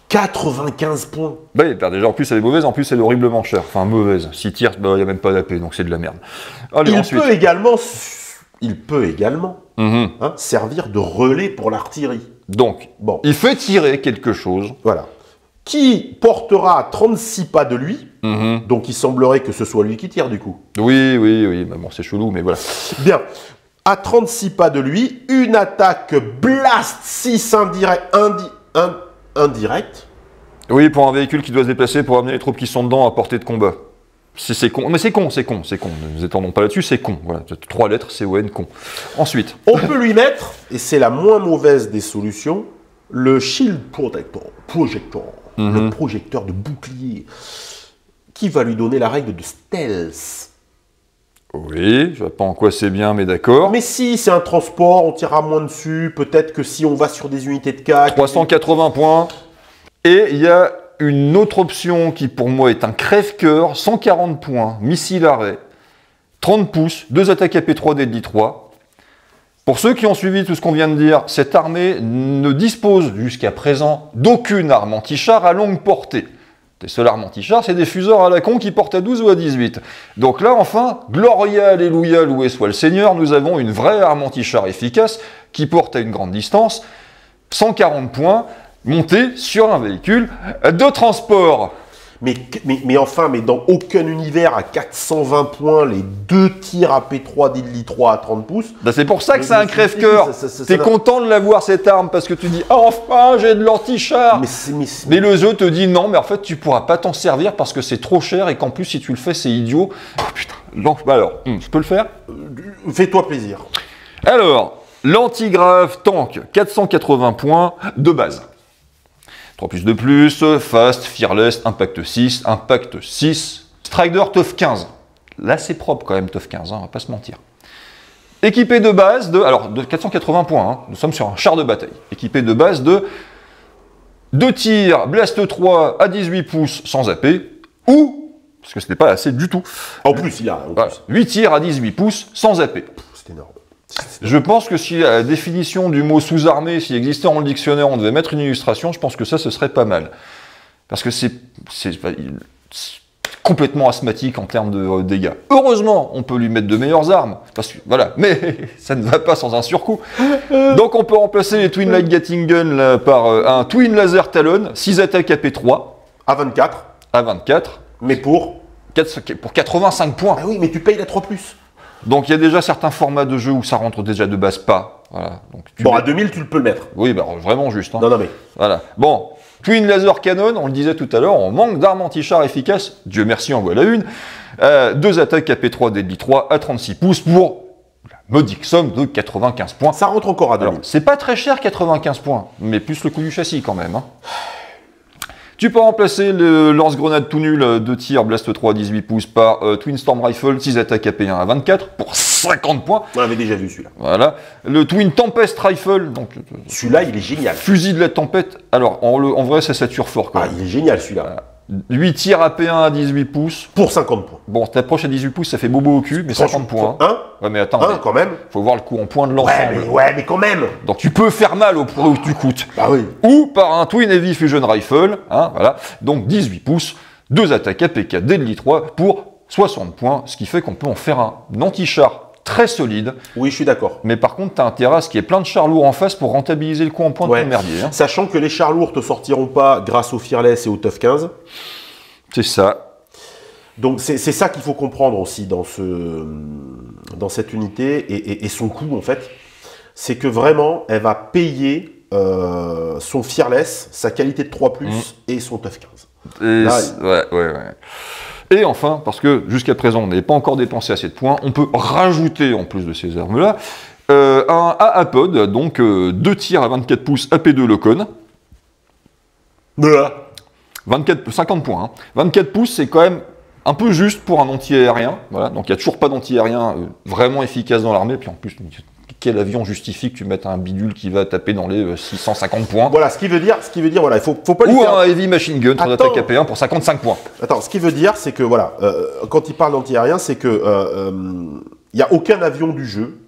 95 points. Bah, déjà, en plus, elle est mauvaise, en plus, elle est horriblement chère. Enfin, mauvaise. 6 tirs, il n'y a même pas d'AP, donc c'est de la merde. Allez, Il ensuite. peut également, Mhm. hein, servir de relais pour l'artillerie. Donc, Bon. il fait tirer quelque chose. Voilà. Qui portera à 36 pas de lui, Mhm. donc il semblerait que ce soit lui qui tire du coup. Oui, oui, oui. Bah, bon, c'est chelou, mais voilà. Bien. à 36 pas de lui, une attaque Blast 6 indirect. Oui, pour un véhicule qui doit se déplacer pour amener les troupes qui sont dedans à portée de combat. C'est con, mais c'est con. Ne nous étendons pas là-dessus, c'est con. Voilà, 3 lettres, C-O-N, con. Ensuite. On peut lui mettre, et c'est la moins mauvaise des solutions, le Shield Projector, le projecteur de bouclier, qui va lui donner la règle de stealth. Oui, je ne sais pas en quoi c'est bien, mais d'accord. Mais si c'est un transport, on tirera moins dessus. Peut-être que si on va sur des unités de CAC... 380 points. Et il y a une autre option qui pour moi est un crève-cœur, 140 points, missile arrêt, 30 pouces, 2 attaques AP3 Deadly 3. Pour ceux qui ont suivi tout ce qu'on vient de dire, cette armée ne dispose jusqu'à présent d'aucune arme anti-char à longue portée. Les seules armes anti-char, c'est des fuseurs à la con qui portent à 12 ou à 18. Donc là, enfin, Gloria, Alléluia, loué soit le Seigneur, nous avons une vraie arme anti-char efficace qui porte à une grande distance, 140 points, montée sur un véhicule de transport. Mais enfin, dans aucun univers à 420 points, les 2 tirs AP3 Deadly 3 à 30 pouces. Ben c'est pour ça que c'est un crève-cœur. T'es content de l'avoir cette arme parce que tu dis enfin j'ai de l'anti-char. Mais le jeu te dit non, mais en fait tu pourras pas t'en servir parce que c'est trop cher et qu'en plus si tu le fais c'est idiot. Oh, putain. Donc bah alors, je peux le faire. Fais-toi plaisir. Alors, l'antigrave tank 480 points de base. 3 plus de plus, fast, fearless, impact 6, strider tough 15. Là c'est propre quand même tough 15, hein, on va pas se mentir. Équipé de base de 480 points, hein, nous sommes sur un char de bataille. Équipé de base de 2 tirs, blast 3 à 18 pouces sans AP, ou, parce que ce n'est pas assez du tout, en plus il a 8 tirs à 18 pouces sans AP. C'est énorme. Je pense que si la définition du mot sous-armé, s'il existait dans le dictionnaire, on devait mettre une illustration, je pense que ça, ce serait pas mal. Parce que c'est complètement asthmatique en termes de dégâts. Heureusement, on peut lui mettre de meilleures armes, parce que, voilà, mais ça ne va pas sans un surcoût. Donc on peut remplacer les Twin Light Gatling Gun là, par un Twin Laser Talon, 6 attaques AP3. À 24. À 24. Mais pour 85 points. Ah oui, mais tu payes la 3+. Donc il y a déjà certains formats de jeu où ça rentre déjà de base pas. Voilà. Donc, à 2000 tu le peux le mettre. Oui, bah, vraiment juste. Hein. Non mais... Voilà. Bon, Twin Laser Cannon, on le disait tout à l'heure, on manque d'armes anti-char efficaces. Dieu merci, en voilà une. 2 attaques AP3 Deadly 3 à 36 pouces pour la modique somme de 95 points. Ça rentre encore à 2000. C'est pas très cher 95 points, mais plus le coût du châssis quand même. Hein. Tu peux remplacer le lance-grenade tout nul 2 tirs, blast 3 à 18 pouces par Twin Storm Rifle, 6 attaques AP1 à 24 pour 50 points. On avait déjà vu celui-là. Voilà. Le Twin Tempest Rifle, donc celui-là il est génial. Fusil de la tempête. Alors en vrai ça sature fort quand même. Il est génial celui-là. 8 tirs AP1 à 18 pouces. Pour 50 points. Bon, t'approches à 18 pouces, ça fait bobo au cul, mais 50 points. Ouais, mais attends. Quand même. Faut voir le coup en point de l'ensemble. Ouais, mais quand même. Donc tu peux faire mal au point où tu coûtes. Bah oui. Ou par un Twin Heavy Fusion Rifle, hein, voilà. Donc 18 pouces, 2 attaques APK Deadly 3 pour 60 points, ce qui fait qu'on peut en faire un anti-char très solide. Oui, je suis d'accord. Mais par contre, tu as un terrasse qui est plein de chars lourds en face pour rentabiliser le coup en point de ton merdier. Hein. Sachant que les chars lourds te sortiront pas grâce au Fearless et au Tough 15. C'est ça. Donc c'est ça qu'il faut comprendre aussi dans cette unité et son coût en fait. C'est que vraiment, elle va payer son Fearless, sa qualité de 3+, et son Tough 15. Et là, ouais. Et enfin, parce que jusqu'à présent, on n'avait pas encore dépensé assez de points, on peut rajouter, en plus de ces armes-là, un AA-Pod, donc 2 tirs à 24 pouces AP2 Locon. 50 points. Hein. 24 pouces, c'est quand même un peu juste pour un anti-aérien. Voilà. Donc il n'y a toujours pas d'anti-aérien vraiment efficace dans l'armée. Puis en plus, quel avion justifie que tu mettes un bidule qui va taper dans les 650 points? Voilà, ce qui veut dire, voilà, il faut pas lui faire... un heavy machine gun, 3 attaques AP1 pour 55 points. Attends, ce qui veut dire, c'est que voilà, quand il parle d'anti-aérien, c'est que il n'y a aucun avion du jeu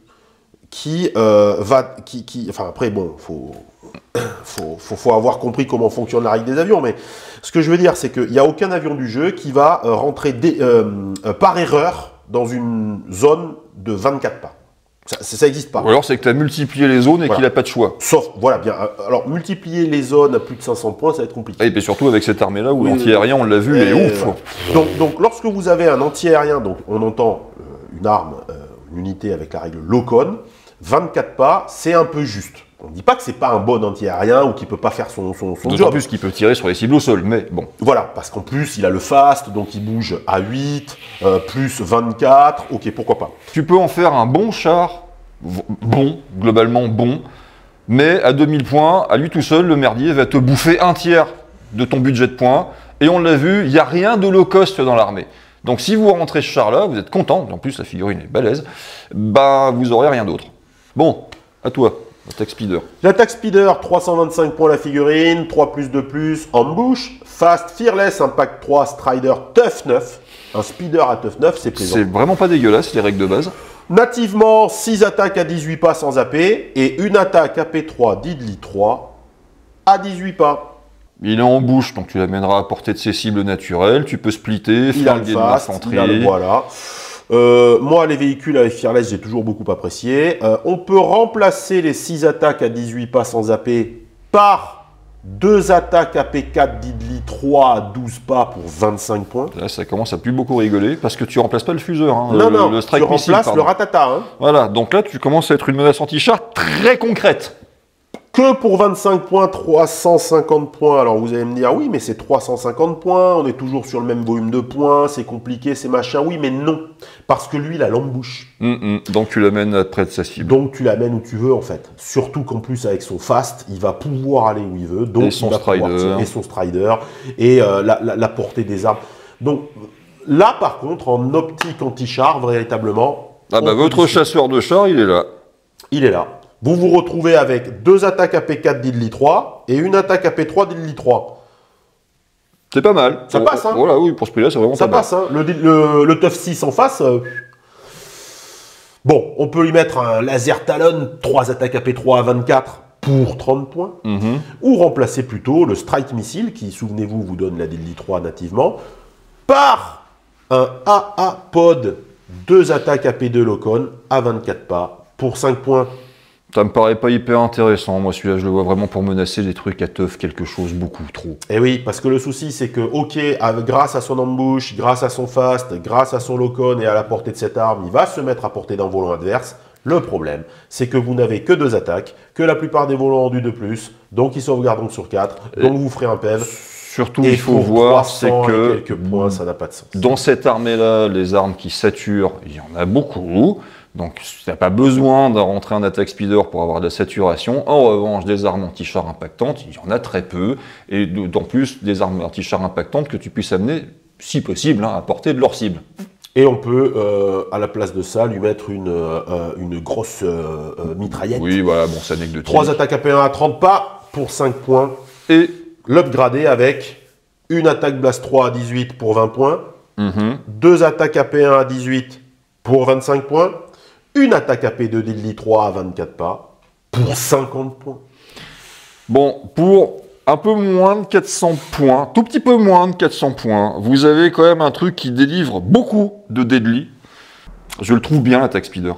qui enfin après bon, faut avoir compris comment fonctionne la règle des avions, mais ce que je veux dire, c'est qu'il n'y a aucun avion du jeu qui va rentrer par erreur dans une zone de 24 pas. Ça n'existe pas. Ou alors c'est que tu as multiplié les zones et qu'il n'a pas de choix. Sauf, voilà, bien. Alors, multiplier les zones à plus de 500 points, ça va être compliqué. Et puis surtout avec cette armée-là où l'anti-aérien, on l'a vu, est ouf. Donc, lorsque vous avez un anti-aérien, donc on entend une arme, une unité avec la règle Locon, 24 pas, c'est un peu juste. On ne dit pas que c'est pas un bon anti-aérien ou qu'il peut pas faire son D'autant job. plus qu'il peut tirer sur les cibles au sol, mais bon. Voilà, parce qu'en plus, il a le fast, donc il bouge à 8, plus 24, ok, pourquoi pas. Tu peux en faire un bon char, globalement bon, mais à 2000 points, à lui tout seul, le merdier va te bouffer un tiers de ton budget de points, et on l'a vu, il n'y a rien de low cost dans l'armée. Donc si vous rentrez ce char-là, vous êtes content, en plus la figurine est balèze, bah vous aurez rien d'autre. Bon, à toi. Attack Speeder. L'attaque Speeder, 325 points la figurine, 3 plus 2 plus, Ambush, Fast, Fearless, Impact 3, Strider, Tough 9. Un Speeder à Tough 9, c'est plaisant. C'est vraiment pas dégueulasse, les règles de base. Nativement, 6 attaques à 18 pas sans AP et une attaque AP3 Diddly 3 à 18 pas. Il est en bouche, donc tu l'amèneras à portée de ses cibles naturelles. Tu peux splitter, Il a le flinguer de fast, l'infanterie. il a le voilà. Moi, les véhicules avec Fearless, j'ai toujours beaucoup apprécié. On peut remplacer les 6 attaques à 18 pas sans AP par 2 attaques AP4 Diddly 3 à 12 pas pour 25 points. Là, ça commence à plus beaucoup rigoler parce que tu remplaces pas le fuseur. Hein, Non, le strike tu missile, remplaces pardon. le ratata. Hein. Voilà, donc là, tu commences à être une menace anti-char très concrète. Que pour 25 points, 350 points. Alors vous allez me dire, oui, mais c'est 350 points, on est toujours sur le même volume de points, c'est compliqué, c'est machin. Oui, mais non, parce que lui, il a l'embouche. Donc tu l'amènes près de sa cible. Donc tu l'amènes où tu veux, en fait. Surtout qu'en plus, avec son fast, il va pouvoir aller où il veut. Donc, Et son il va pouvoir strider. tirer, et son strider, et la portée des armes. Donc là, par contre, en optique anti-char, véritablement... Ah bah votre chasseur de char, il est là. Il est là. Vous vous retrouvez avec 2 attaques AP4 Diddly 3 et une attaque AP3 Diddly 3. C'est pas mal. Ça passe, hein. Voilà, oui, pour ce prix-là, c'est vraiment Ça pas passe, hein. Le Tough 6 en face. Bon, on peut lui mettre un laser Talon, 3 attaques AP3 à 24 pour 30 points. Ou remplacer plutôt le Strike Missile, qui, souvenez-vous, vous donne la Diddly 3 nativement, par un AA Pod, 2 attaques AP2 Locon à 24 pas pour 5 points. Ça me paraît pas hyper intéressant. Moi, celui-là, je le vois vraiment pour menacer des trucs à teuf, quelque chose, beaucoup trop. Et oui, parce que le souci, c'est que, ok, grâce à son ambush, grâce à son fast, grâce à son Locon et à la portée de cette arme, il va se mettre à portée d'un volant adverse. Le problème, c'est que vous n'avez que 2 attaques, que la plupart des volants ont du 2+, donc ils sauvegarderont sur 4, donc vous ferez un PEV. Surtout, Et il faut pour voir, c'est 300 et que quelques points, ça n'a pas de sens. dans cette armée-là, les armes qui saturent, il y en a beaucoup. Donc, tu n'as pas besoin de rentrer en attaque speeder pour avoir de la saturation. En revanche, des armes anti-char impactantes, il y en a très peu. Et d'autant plus, des armes anti-char impactantes que tu puisses amener, si possible, à portée de leur cible. Et on peut, à la place de ça, lui mettre une grosse mitraillette. Oui, voilà, bon, c'est anecdotique. 3 attaques AP1 à 30 pas pour 5 points. Et L'upgrader avec une attaque Blast 3 à 18 pour 20 points. 2 attaques AP1 à 18 pour 25 points. Une attaque AP2 Diddly 3 à 24 pas pour 50 points. bon, pour un peu moins de 400 points, tout petit peu moins de 400 points, vous avez quand même un truc qui délivre beaucoup de deadly. Je le trouve bien, l'attaque speeder.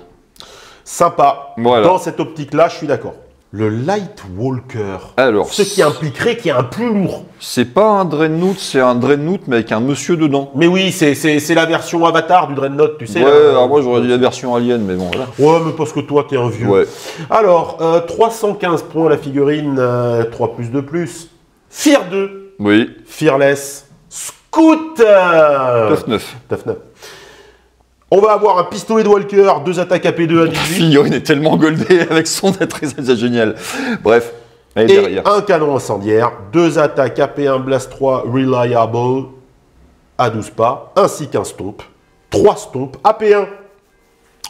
Sympa. Voilà. Dans cette optique-là, je suis d'accord. Le Light Walker. Alors, Ce qui impliquerait qu'il y ait un plus lourd. c'est pas un Dreadnought, c'est un Dreadnought, mais avec un monsieur dedans. Mais oui, c'est la version avatar du Dreadnought, tu sais. Ouais, là. alors moi j'aurais dit la version Alien, mais bon, voilà. Ouais, mais parce que toi, t'es un vieux. Ouais. Alors, 315 points la figurine, 3 plus 2 plus. Fear 2, Oui, Fearless, Scoot. Tough 9. Tough 9. On va avoir un pistolet de Walker, 2 attaques AP2 à La 18. figurine est tellement goldée avec son très génial. Bref, elle est Et derrière. un canon incendiaire, 2 attaques AP1 Blast 3 Reliable à 12 pas, ainsi qu'un stomp, 3 stomps AP1.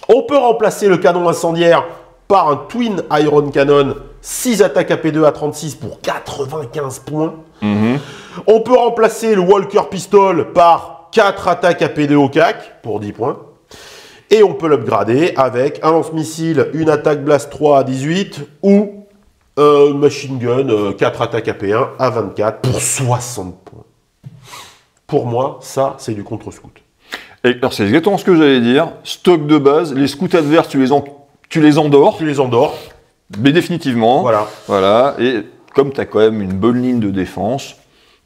On peut remplacer le canon incendiaire par un Twin Iron Cannon, 6 attaques AP2 à 36 pour 95 points. On peut remplacer le Walker Pistol par 4 attaques AP2 au CAC pour 10 points. Et on peut l'upgrader avec un lance-missile, une attaque Blast 3 à 18 ou une machine gun, 4 attaques AP1 à 24 pour 60 points. Pour moi, ça, c'est du contre-scout. Et alors c'est exactement ce que j'allais dire. Stock de base, les scouts adverses, tu les endors, Tu les endors. mais définitivement. Voilà. Voilà. Et comme tu as quand même une bonne ligne de défense,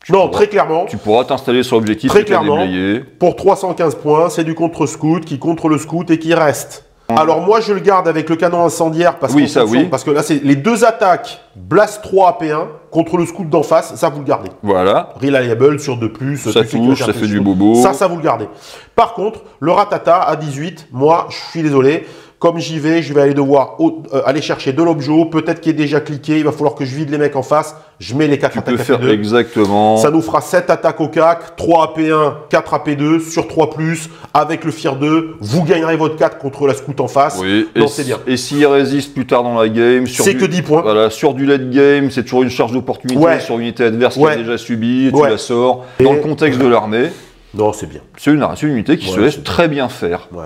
Non, très clairement, tu pourras t'installer sur l'objectif Très et te clairement. déblayer. pour 315 points, c'est du contre-scout qui contre le scout et qui reste Alors moi je le garde avec le canon incendiaire parce, Oui, ça, oui. parce que là c'est les deux attaques Blast 3 AP1 contre le scout d'en face, ça vous le gardez. Voilà. Reliable sur 2+, Ça touche, ça fait du bobo. Ça vous le gardez. Par contre, le ratata à 18, moi je suis désolé, comme j'y vais, je vais aller devoir aller chercher de l'objet, peut-être qu'il est déjà cliqué, il va falloir que je vide les mecs en face, je mets les 4 Tu attaques peux faire AP2. exactement. Ça nous fera 7 attaques au CAC, 3 AP1, 4 AP2 sur 3+, avec le Fear 2, vous gagnerez votre 4 contre la scout en face. Oui, Non, c'est bien. Et s'il résiste plus tard dans la game, C'est que 10 points. Voilà, sur du late game, c'est toujours une charge d'opportunité Ouais. sur une unité adverse qui Ouais. a déjà subi, et tu Ouais. la sors. Dans le contexte de l'armée, Non, c'est bien. c'est une unité qui se Ouais, laisse c'est très bien faire. Ouais.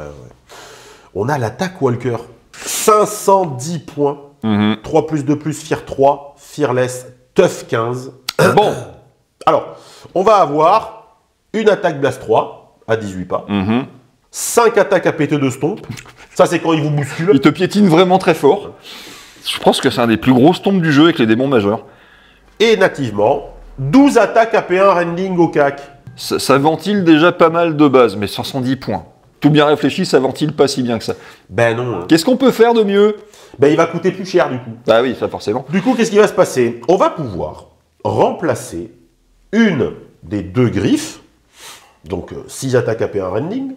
On a l'attaque Walker. 510 points. 3+2+, Fear 3, Fearless, Tough 15. Bon, Alors, on va avoir une attaque Blast 3 à 18 pas. 5 attaques à péter de stomp. Ça, c'est quand il vous bouscule. il te piétine vraiment très fort. Je pense que c'est un des plus gros stompes du jeu avec les démons majeurs. Et nativement, 12 attaques à P1 rending au CAC. Ça ventile déjà pas mal de base, mais 510 points. Tout bien réfléchi, ça ventile pas si bien que ça. Ben non. Qu'est-ce qu'on peut faire de mieux? Ben il va coûter plus cher du coup. Ah oui, ça forcément. Du coup, qu'est-ce qui va se passer? On va pouvoir remplacer une des deux griffes, donc 6 attaques à P1 rending,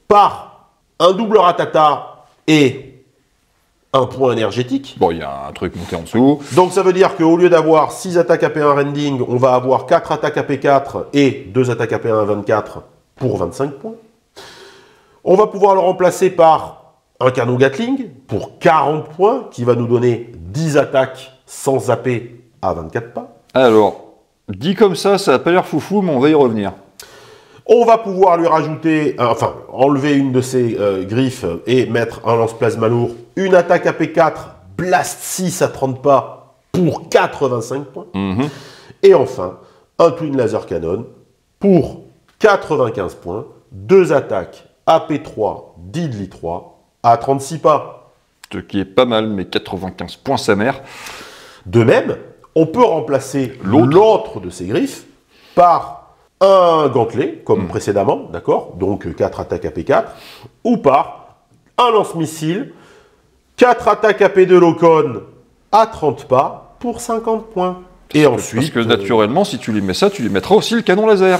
par un double ratata et un point énergétique. Bon, il y a un truc monté en dessous. Donc ça veut dire qu'au lieu d'avoir 6 attaques à P1 rending, on va avoir 4 attaques à P4 et 2 attaques à P1 à 24 pour 25 points. On va pouvoir le remplacer par un canon Gatling pour 40 points, qui va nous donner 10 attaques sans zapper à 24 pas. Alors, dit comme ça a pas l'air foufou, mais on va y revenir. On va pouvoir lui rajouter, enfin, enlever une de ses griffes et mettre un lance-plasma lourd, une attaque à P4, Blast 6 à 30 pas pour 85 points. Et enfin, un Twin Laser Cannon pour 95 points, 2 attaques AP3, Diddly 3 à 36 pas. Ce qui est pas mal, mais 95 points sa mère. De même, on peut remplacer l'autre de ces griffes par un gantelet, comme précédemment, d'accord? Donc 4 attaques AP4, ou par un lance-missile, 4 attaques AP2 Locon à 30 pas pour 50 points. Et ensuite... Parce que naturellement, si tu lui mets ça, tu lui mettras aussi le canon laser.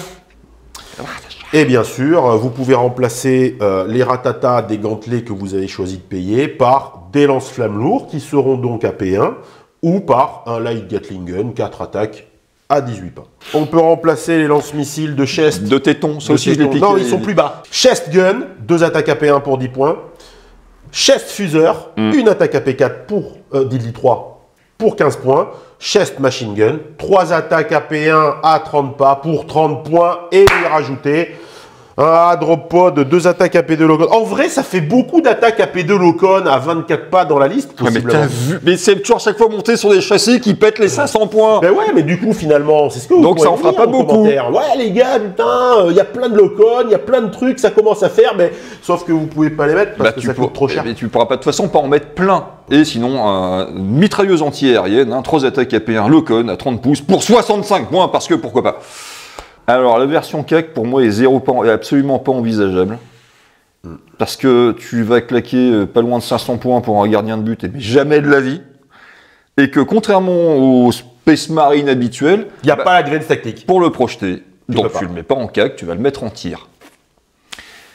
Et bien sûr, vous pouvez remplacer les ratatas des gantelets que vous avez choisi de payer par des lance-flammes lourds qui seront donc à P1 ou par un Light Gatling Gun, 4 attaques à 18 pas. On peut remplacer les lance-missiles de chest. De tétons, ça aussi je l'ai piqué. Non, ils sont plus bas. Chest Gun, 2 attaques à P1 pour 10 points. Chest Fuser, une attaque à P4 pour Diddly 3 pour 15 points. Chest Machine Gun, 3 attaques à P1 à 30 pas pour 30 points. Et lui rajouter un drop pod, 2 attaques à P2 Locon. En vrai, ça fait beaucoup d'attaques à P2 Locon à 24 pas dans la liste, Ouais, mais possiblement. t'as vu, mais c'est toujours chaque fois monté sur des châssis qui pètent les 500 points. Ben ouais, mais du coup, finalement, c'est ce que vous Donc ça pouvez en fera dire pas en beaucoup. commentaire. Ouais, les gars, putain, il y a plein de Locon, il y a plein de trucs, ça commence à faire, mais sauf que vous pouvez pas les mettre parce que ça coûte trop cher. Mais tu pourras pas de toute façon pas en mettre plein. Et sinon, une mitrailleuse anti-aérienne, 3 attaques à P1 Locon à 30 pouces pour 65 points, parce que pourquoi pas. Alors, la version CAC, pour moi, est absolument pas envisageable. Parce que tu vas claquer pas loin de 500 points pour un gardien de but, mais jamais de la vie. Et que, contrairement au Space Marine habituel, Il n'y a pas l'advance tactique. pour le projeter, donc peux pas. tu le mets pas en CAC, tu vas le mettre en tir.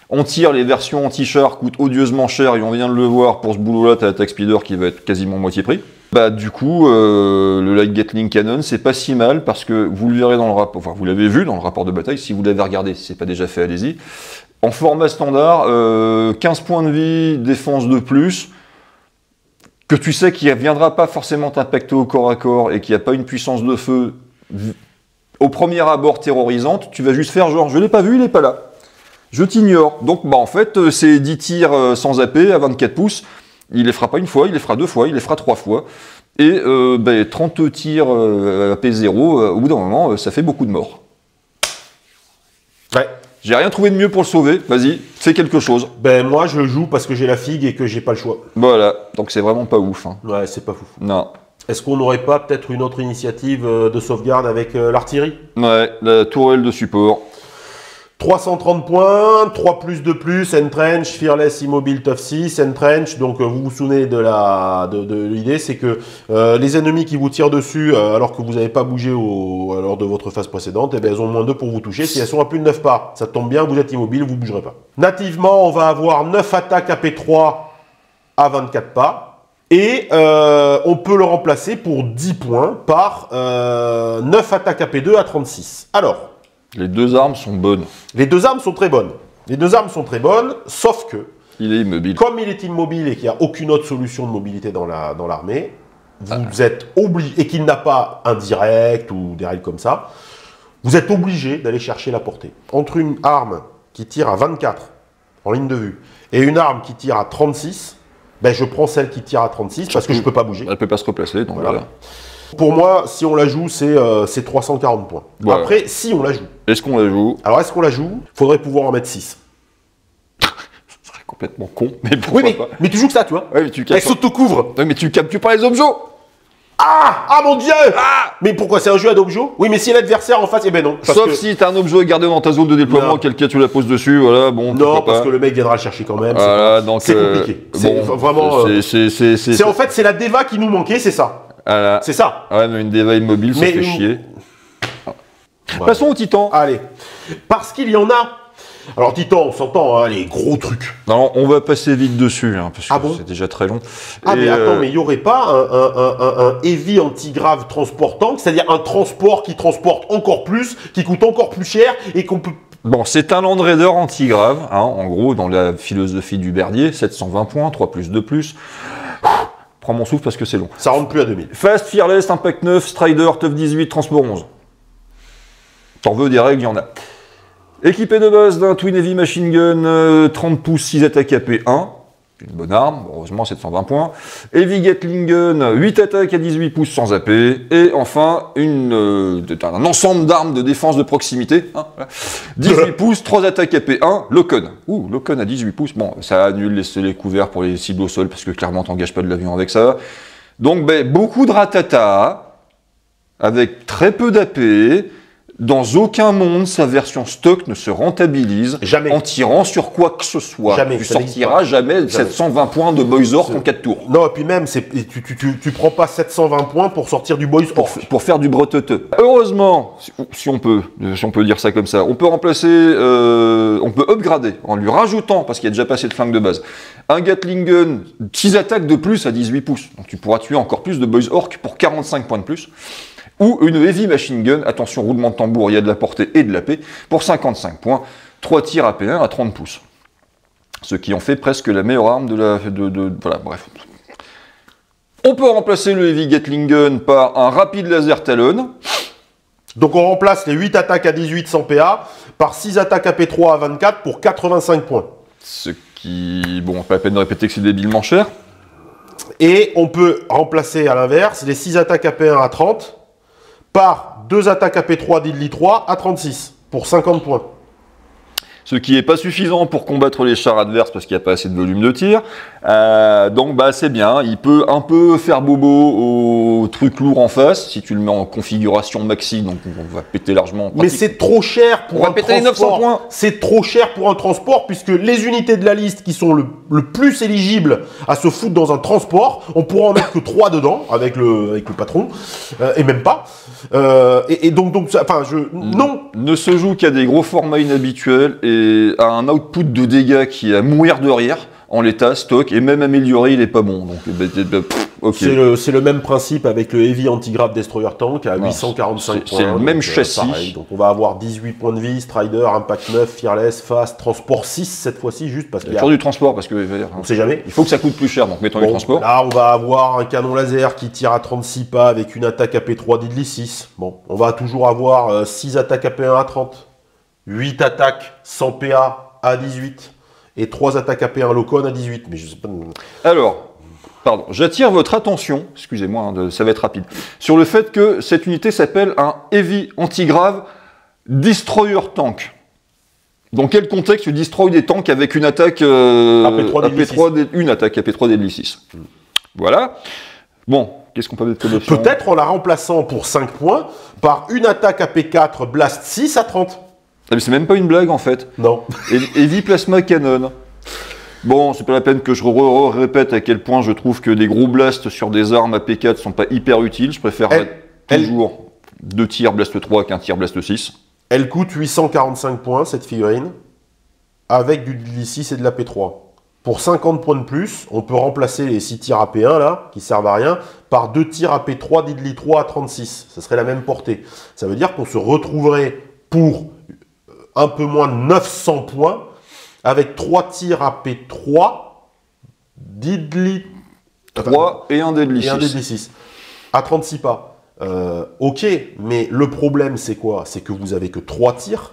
En tir, les versions anti-char coûtent odieusement cher, et on vient de le voir, pour ce boulot-là, tu as l'attaque speeder qui va être quasiment moitié prix. Bah du coup, le Light Gatling Cannon, c'est pas si mal, parce que vous le verrez dans le rapport, enfin vous l'avez vu dans le rapport de bataille, si vous l'avez regardé, si c'est pas déjà fait, allez-y. En format standard, 15 points de vie, défense de plus, que tu sais qu'il ne viendra pas forcément t'impacter au corps à corps, et qu'il n'y a pas une puissance de feu au premier abord terrorisante, tu vas juste faire genre, je l'ai pas vu, il est pas là. Je t'ignore. Donc, bah, en fait, c'est 10 tirs sans AP à 24 pouces. Il les fera pas une fois, il les fera 2 fois, il les fera 3 fois. Et 30 tirs AP0, au bout d'un moment, ça fait beaucoup de morts. Ouais. J'ai rien trouvé de mieux pour le sauver. Vas-y, fais quelque chose. Ben moi, je joue parce que j'ai la figue et que j'ai pas le choix. Voilà. Donc, c'est vraiment pas ouf. Hein. Ouais, c'est pas fou. Non. Est-ce qu'on n'aurait pas peut-être une autre initiative de sauvegarde avec l'artillerie? Ouais, la tourelle de support. 330 points, 3 plus de plus, Entrench, Fearless, Immobile, Tough 6, Entrench. Donc vous vous souvenez de l'idée, c'est que les ennemis qui vous tirent dessus alors que vous n'avez pas bougé lors de votre phase précédente, eh bien, elles ont moins 2 pour vous toucher. Si elles sont à plus de 9 pas, ça tombe bien, vous êtes immobile, vous ne bougerez pas. Nativement, on va avoir 9 attaques AP3 à 24 pas. Et on peut le remplacer pour 10 points par 9 attaques AP2 à 36. Alors, les deux armes sont bonnes. les deux armes sont très bonnes. Les deux armes sont très bonnes, sauf que, Il est immobile. comme il est immobile et qu'il n'y a aucune autre solution de mobilité dans l'armée, vous êtes obligé, et qu'il n'a pas un direct ou des règles comme ça, vous êtes obligé d'aller chercher la portée. Entre une arme qui tire à 24 en ligne de vue et une arme qui tire à 36, ben je prends celle qui tire à 36 parce que je ne peux pas bouger. Elle ne peut pas se replacer, donc voilà. Pour moi, si on la joue, c'est 340 points. Voilà. Après, si on la joue. Est-ce qu'on la joue? Alors, est-ce qu'on la joue? Il faudrait pouvoir en mettre 6. Ça serait complètement con, mais pourquoi Oui, pas? mais tu joues que ça, tu vois. Ouais, mais tu Elle captes. s'auto-couvre. Ouais, mais tu captures pas les objets. Ah mon Dieu. Mais pourquoi? C'est un jeu à d'objets? Oui, mais si l'adversaire en face, eh ben non. Parce Sauf que... si t'as un objet gardé dans ta zone de déploiement, Non. auquel cas tu la poses dessus, voilà, bon. Non, pourquoi parce pas. que le mec viendra le chercher quand même. Voilà, donc. c'est compliqué. C'est bon, vraiment. c'est En fait, c'est la Deva qui nous manquait, c'est ça. Voilà. C'est ça. Ouais, mais une Deva immobile, ça Mais fait une- chier. Ouais. Passons au Titan. Allez. Parce qu'il y en a. Alors, Titan, on s'entend, hein, les gros trucs. Alors, on va passer vite dessus, hein, parce que Ah bon c'est déjà très long. Ah, Et, mais attends, mais il n'y aurait pas un heavy anti-grave transportant, c'est-à-dire un transport qui transporte encore plus, qui coûte encore plus cher et qu'on peut. Bon, c'est un Land Raider anti-grave, hein, en gros, dans la philosophie du Berdier, 720 points, 3 plus 2 plus. Prends mon souffle parce que c'est long. Ça rentre plus à 2000. Fast, Fearless, Impact 9, Strider, Tough 18, Transport 11. T'en veux des règles, il y en a. Équipé de base d'un Twin Heavy Machine Gun, 30 pouces, 6 attaques AP1. Une bonne arme, heureusement 720 points. Heavy Gatling Gun, 8 attaques à 18 pouces sans AP. Et enfin, un ensemble d'armes de défense de proximité. Hein, voilà. 18 pouces, 3 attaques AP1, Locon. Ouh, Locon à 18 pouces. Bon, ça annule les couverts pour les cibles au sol, parce que clairement, t'engages pas de l'avion avec ça. Donc, ben, beaucoup de ratata, avec très peu d'AP. Dans aucun monde, sa version stock ne se rentabilise Jamais. en tirant sur quoi que ce soit. Jamais, Tu ça n'existe sortiras pas. jamais 720 points de Boys Orc en 4 tours. Non, et puis même, tu prends pas 720 points pour sortir du Boys Orc. Pour faire du breteteux. Heureusement, si on peut dire ça comme ça, on peut remplacer, on peut upgrader en lui rajoutant, parce qu'il y a déjà pas assez de flingues de base, un Gatling Gun, 6 attaques de plus à 18 pouces. Donc tu pourras tuer encore plus de Boys Orc pour 45 points de plus. Ou une Heavy Machine Gun, attention, roulement de tambour, il y a de la portée et de l'AP, pour 55 points, 3 tirs AP1 à 30 pouces. Ce qui en fait presque la meilleure arme voilà, bref. On peut remplacer le Heavy Gatling Gun par un Rapid Laser Talon. Donc on remplace les 8 attaques à 18 sans PA par 6 attaques à P3 à 24 pour 85 points. Ce qui, bon, pas la peine de répéter que c'est débilement cher. Et on peut remplacer à l'inverse les 6 attaques à P1 à 30 par 2 attaques à P3 d'Idli 3 à 36 pour 50 points. Ce qui n'est pas suffisant pour combattre les chars adverses parce qu'il n'y a pas assez de volume de tir. Donc bah, c'est bien, il peut un peu faire bobo au truc lourd en face, si tu le mets en configuration maxi, donc on va péter largement. Mais c'est trop cher pour On va un péter les 900 transport. points. C'est trop cher pour un transport puisque les unités de la liste qui sont le plus éligibles à se foutre dans un transport, on pourra en mettre que 3 dedans avec le patron, et même pas. Et donc enfin non. Ne se joue qu'à des gros formats inhabituels et à un output de dégâts qui est à mourir de rire en l'état, stock, et même amélioré, il est pas bon. Donc, ok. C'est le même principe avec le Heavy Anti-Grav Destroyer Tank à 845 points. C'est le même châssis. Pareil. Donc on va avoir 18 points de vie, Strider, Impact 9, Fearless, Fast, Transport 6 cette fois-ci, juste parce qu'il y a... Toujours du transport, parce que On sait jamais. il faut que ça coûte plus cher, donc mettons Bon, du transport. là, on va avoir un canon laser qui tire à 36 pas avec une attaque à P3 d'Idli 6. Bon, on va toujours avoir 6 attaques à P1 à 30, 8 attaques sans PA à 18 et 3 attaques à P1 Locon à 18. Mais je sais pas... Alors, pardon, j'attire votre attention, excusez-moi, hein, ça va être rapide, sur le fait que cette unité s'appelle un Heavy Anti-Grave Destroyer Tank. Dans quel contexte tu destroy des tanks avec une attaque une attaque AP3 d'Idli 6 Voilà. Bon, qu'est-ce qu'on peut mettre comme option? Peut-être en la remplaçant pour 5 points par une attaque à P4 Blast 6 à 30. Ah, mais c'est même pas une blague en fait. Non. Heavy Plasma Cannon. Bon, c'est pas la peine que je répète à quel point je trouve que des gros blasts sur des armes AP4 sont pas hyper utiles. Je préfère toujours 2 tirs Blast 3 qu'un tir Blast 6. Elle coûte 845 points, cette figurine, avec du Deadly 6 et de la P3. Pour 50 points de plus, on peut remplacer les 6 tirs AP1, là, qui servent à rien, par 2 tirs AP3 Deadly 3 à 36. Ça serait la même portée. Ça veut dire qu'on se retrouverait pour un peu moins de 900 points, avec 3 tirs AP3, Deadly 3 et un Deadly 6. Et un Deadly 6. À 36 pas. Ok, mais le problème c'est quoi? C'est que vous avez que 3 tirs,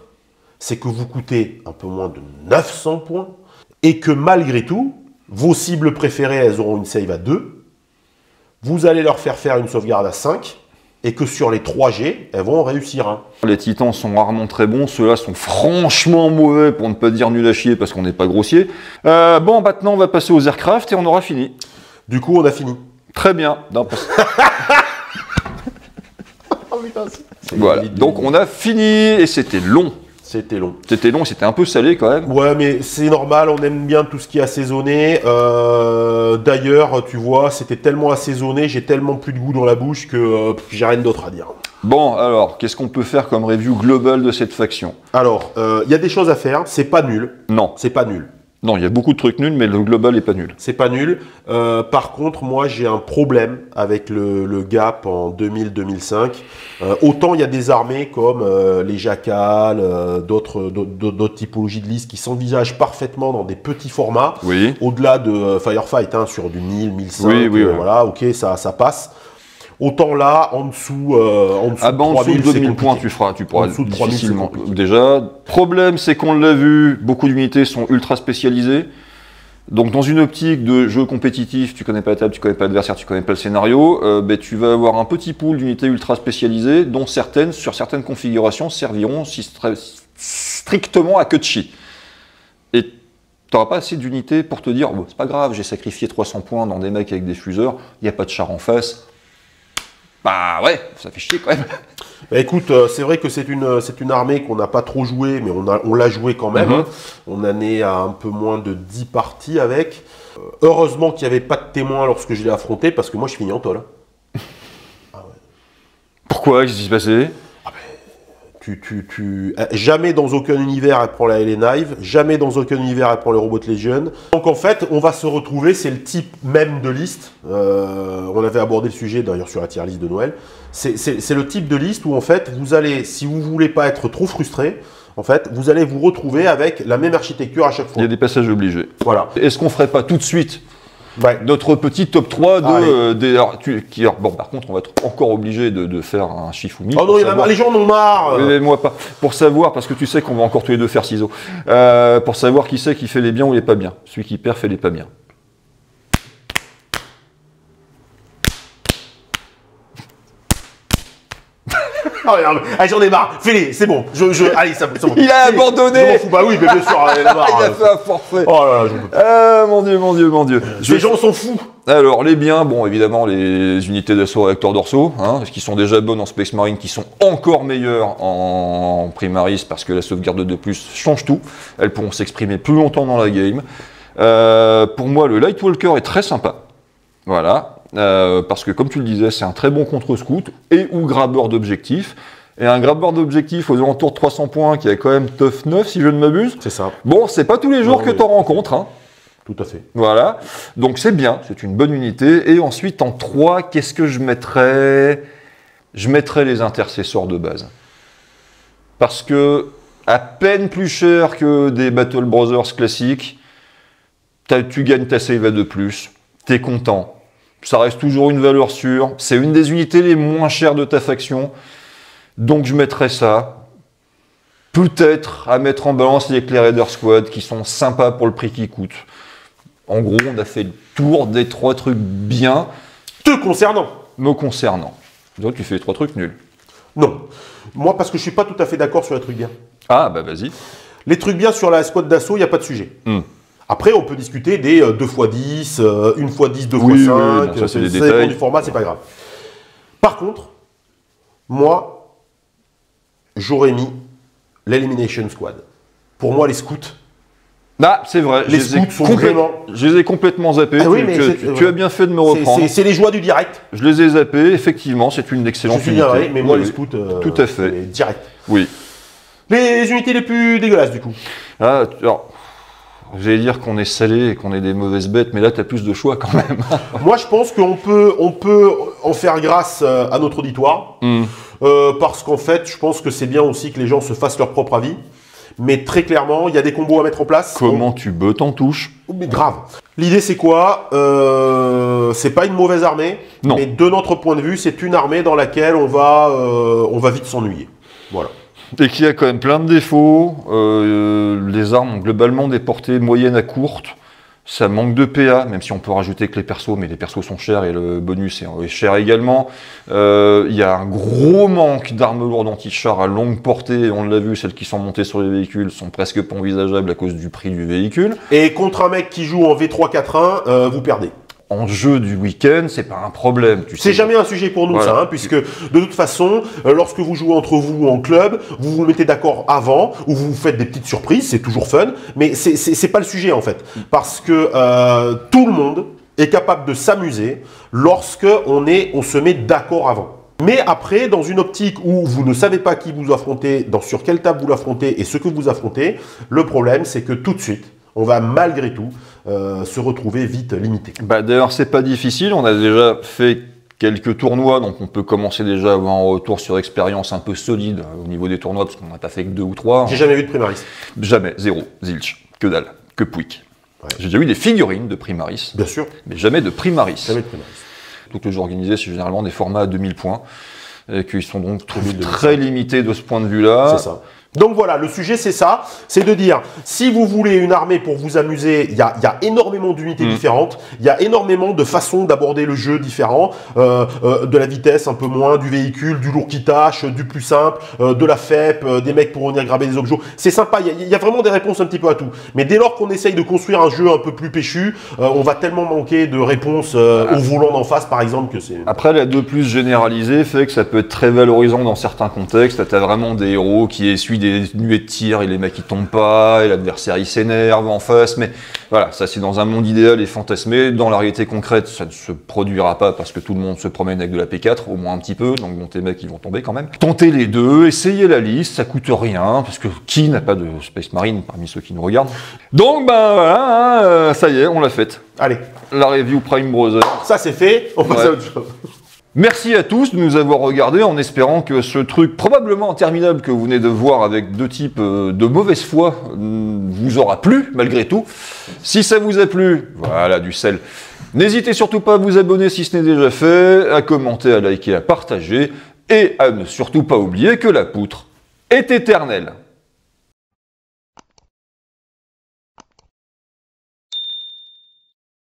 c'est que vous coûtez un peu moins de 900 points, et que malgré tout, vos cibles préférées, elles auront une save à 2, vous allez leur faire une sauvegarde à 5, et que sur les 3G, elles vont en réussir un. Les titans sont rarement très bons, ceux-là sont franchement mauvais, pour ne pas dire nul à chier, parce qu'on n'est pas grossier. Bon, maintenant on va passer aux aircraft et on aura fini. Du coup, on a fini. Très bien. Voilà, donc on a fini, et c'était long. C'était long. C'était long, c'était un peu salé quand même. Ouais, mais c'est normal, on aime bien tout ce qui est assaisonné. D'ailleurs, tu vois, c'était tellement assaisonné, j'ai tellement plus de goût dans la bouche que j'ai rien d'autre à dire. Bon, alors, qu'est-ce qu'on peut faire comme review globale de cette faction? Alors, il y a des choses à faire, c'est pas nul. Non. C'est pas nul. Non, il y a beaucoup de trucs nuls, mais le global est pas nul. C'est pas nul. Par contre, moi, j'ai un problème avec le Gap en 2000-2005. Autant il y a des armées comme les Jackals, d'autres typologies de listes qui s'envisagent parfaitement dans des petits formats. Oui. Au-delà de Firefight, hein, sur du 1000, 1100. Oui, oui, oui. Voilà, ok, ça passe. Autant là, en dessous ah ben, en dessous de 2000 points, tu pourras difficilement. Déjà, problème, c'est qu'on l'a vu, beaucoup d'unités sont ultra spécialisées. Donc, dans une optique de jeu compétitif, tu connais pas la table, tu connais pas l'adversaire, tu connais pas le scénario, ben, tu vas avoir un petit pool d'unités ultra spécialisées, dont certaines, sur certaines configurations, serviront strictement à que de chi. Et tu n'auras pas assez d'unités pour te dire, oh, c'est pas grave, j'ai sacrifié 300 points dans des mecs avec des fuseurs, il n'y a pas de char en face. Bah ouais, ça fait chier quand même. Bah écoute, c'est vrai que c'est une armée qu'on n'a pas trop jouée, mais on l'a jouée quand même. Hein. On en est à un peu moins de 10 parties avec. Heureusement qu'il n'y avait pas de témoins lorsque je l'ai affronté, parce que moi je finis en tôle. Ah ouais. Pourquoi? Qu'est-ce qui s'est passé? Jamais dans aucun univers elle prend la Hellenive, jamais dans aucun univers elle prend le Robot Legion. Donc en fait, on va se retrouver, c'est le type même de liste. On avait abordé le sujet d'ailleurs sur la tier list de Noël. C'est le type de liste où en fait, vous allez, si vous voulez pas être trop frustré, en fait, vous allez vous retrouver avec la même architecture à chaque fois. Il y a des passages obligés. Voilà. Est-ce qu'on ferait pas tout de suite ouais. notre petit top 3 bon, par contre, on va être encore obligé de faire un Shifumi. Oh non, les gens en ont marre. Moi pas. Pour savoir, parce que tu sais qu'on va encore tous les deux faire ciseaux. Pour savoir qui c'est qui fait les biens ou les pas bien. Celui qui perd fait les pas bien. J'en ai marre, fais-les, c'est bon. Allez, c'est bon. Il a abandonné. Je m'en fous, bah oui, mais bien sûr. Il a fait un forfait. Oh là là, mon Dieu. Ces gens sont fous. Alors, les biens, bon, évidemment, les unités d'assaut réacteurs dorsaux, hein, qui sont déjà bonnes en Space Marine, qui sont encore meilleures en Primaris, parce que la sauvegarde de plus change tout. Elles pourront s'exprimer plus longtemps dans la game. Pour moi, le Lightwalker est très sympa. Voilà. Parce que, comme tu le disais, c'est un très bon contre-scout et ou grabbeur d'objectifs. Et un grabbeur d'objectifs aux alentours de 300 points qui a quand même tough 9, si je ne m'abuse. C'est ça. Bon, c'est pas tous les jours que tu en rencontres. Hein. Tout à fait. Voilà. Donc c'est bien, c'est une bonne unité. Et ensuite, en 3, qu'est-ce que je mettrais? Je mettrais les intercesseurs de base. Parce que, à peine plus cher que des Battle Brothers classiques, tu gagnes ta save à 2+, t'es content. Ça reste toujours une valeur sûre. C'est une des unités les moins chères de ta faction. Donc je mettrais ça. Peut-être à mettre en balance avec les Raider Squad qui sont sympas pour le prix qu'ils coûtent. En gros, on a fait le tour des 3 trucs bien. Te concernant. Me concernant. Donc tu fais les 3 trucs nuls. Non. Moi, parce que je suis pas tout à fait d'accord sur les trucs bien. Ah, bah vas-y. Les trucs bien sur la squad d'assaut, il n'y a pas de sujet. Après, on peut discuter des 2x10, 1x10, 2x5, oui, bon, ça c'est des détails. Du format, c'est pas grave. Par contre, moi, j'aurais mis l'Elimination Squad. Pour moi, les scouts. Ah, c'est vrai. Les scouts sont vraiment. Je les ai complètement zappés. Ah oui, mais tu as bien fait de me reprendre. C'est les joies du direct. Je les ai zappés. Effectivement, c'est une excellente unité. Navré, mais moi, Oui, les oui. scouts. Tout à fait. C'est direct. Oui. Les unités les plus dégueulasses, du coup. Ah, alors, j'allais dire qu'on est salé et qu'on est des mauvaises bêtes, mais là, tu as plus de choix quand même. Moi, je pense qu'on peut en faire grâce à notre auditoire. Parce qu'en fait, je pense que c'est bien aussi que les gens se fassent leur propre avis. Mais très clairement, il y a des combos à mettre en place. Comment tu bottes en touche? Mais grave. L'idée, c'est quoi? C'est pas une mauvaise armée. Non. Mais de notre point de vue, c'est une armée dans laquelle on va vite s'ennuyer. Voilà. Et qui a quand même plein de défauts. Les armes ont globalement des portées moyennes à courtes. Ça manque de PA, même si on peut rajouter que les persos, mais les persos sont chers et le bonus est cher également. Il y a un gros manque d'armes lourdes anti-char à longue portée. On l'a vu, celles qui sont montées sur les véhicules sont presque pas envisageables à cause du prix du véhicule. Et contre un mec qui joue en V3-4-1, vous perdez. En jeu du week-end, c'est pas un problème. C'est jamais un sujet pour nous, Voilà. ça, hein, puisque de toute façon, lorsque vous jouez entre vous en club, vous vous mettez d'accord avant, ou vous faites des petites surprises, c'est toujours fun, mais c'est pas le sujet en fait, parce que tout le monde est capable de s'amuser lorsque on se met d'accord avant. Mais après, dans une optique où vous ne savez pas qui vous affrontez, sur quelle table vous l'affrontez et ce que vous affrontez, le problème c'est que tout de suite, on va malgré tout se retrouver vite limité. Bah, d'ailleurs, c'est pas difficile. On a déjà fait quelques tournois, donc on peut commencer déjà à avoir un retour sur expérience un peu solide au niveau des tournois, parce qu'on n'a pas fait que 2 ou 3. J'ai jamais vu de Primaris. Jamais, zéro, zilch, que dalle, que pouic. Ouais. J'ai déjà eu des figurines de Primaris, Bien sûr, mais jamais de Primaris. jamais de Primaris. Donc le jeu organisé, c'est généralement des formats à 2000 points, et qu'ils sont donc 2000, très limités de ce point de vue-là. C'est ça. Donc voilà, le sujet c'est ça, c'est de dire, si vous voulez une armée pour vous amuser, il y a énormément d'unités différentes, il y a énormément de façons d'aborder le jeu différents, de la vitesse un peu moins, du véhicule, du lourd qui tâche, du plus simple, de la FEP, des mecs pour venir graber des objets. C'est sympa, il y a vraiment des réponses un petit peu à tout. Mais dès lors qu'on essaye de construire un jeu un peu plus péchu, on va tellement manquer de réponses au volant d'en face par exemple que c'est... Après, la 2+ généralisée fait que ça peut être très valorisant dans certains contextes. T'as vraiment des héros qui essuient des nuées de tir et les mecs ils tombent pas, et l'adversaire il s'énerve en face, mais voilà, ça c'est dans un monde idéal et fantasmé. Dans la réalité concrète, ça ne se produira pas parce que tout le monde se promène avec de la P4, au moins un petit peu, donc bon, tes mecs ils vont tomber quand même. Tentez les deux, essayez la liste, ça coûte rien, parce que qui n'a pas de Space Marine parmi ceux qui nous regardent? Donc ben voilà, ça y est, on l'a faite. Allez, La review Prime Brothers. ça c'est fait, on passe à autre chose. Merci à tous de nous avoir regardés en espérant que ce truc probablement interminable que vous venez de voir avec 2 types de mauvaise foi vous aura plu malgré tout. Si ça vous a plu, voilà du sel. N'hésitez surtout pas à vous abonner si ce n'est déjà fait, à commenter, à liker, à partager et à ne surtout pas oublier que la poutre est éternelle.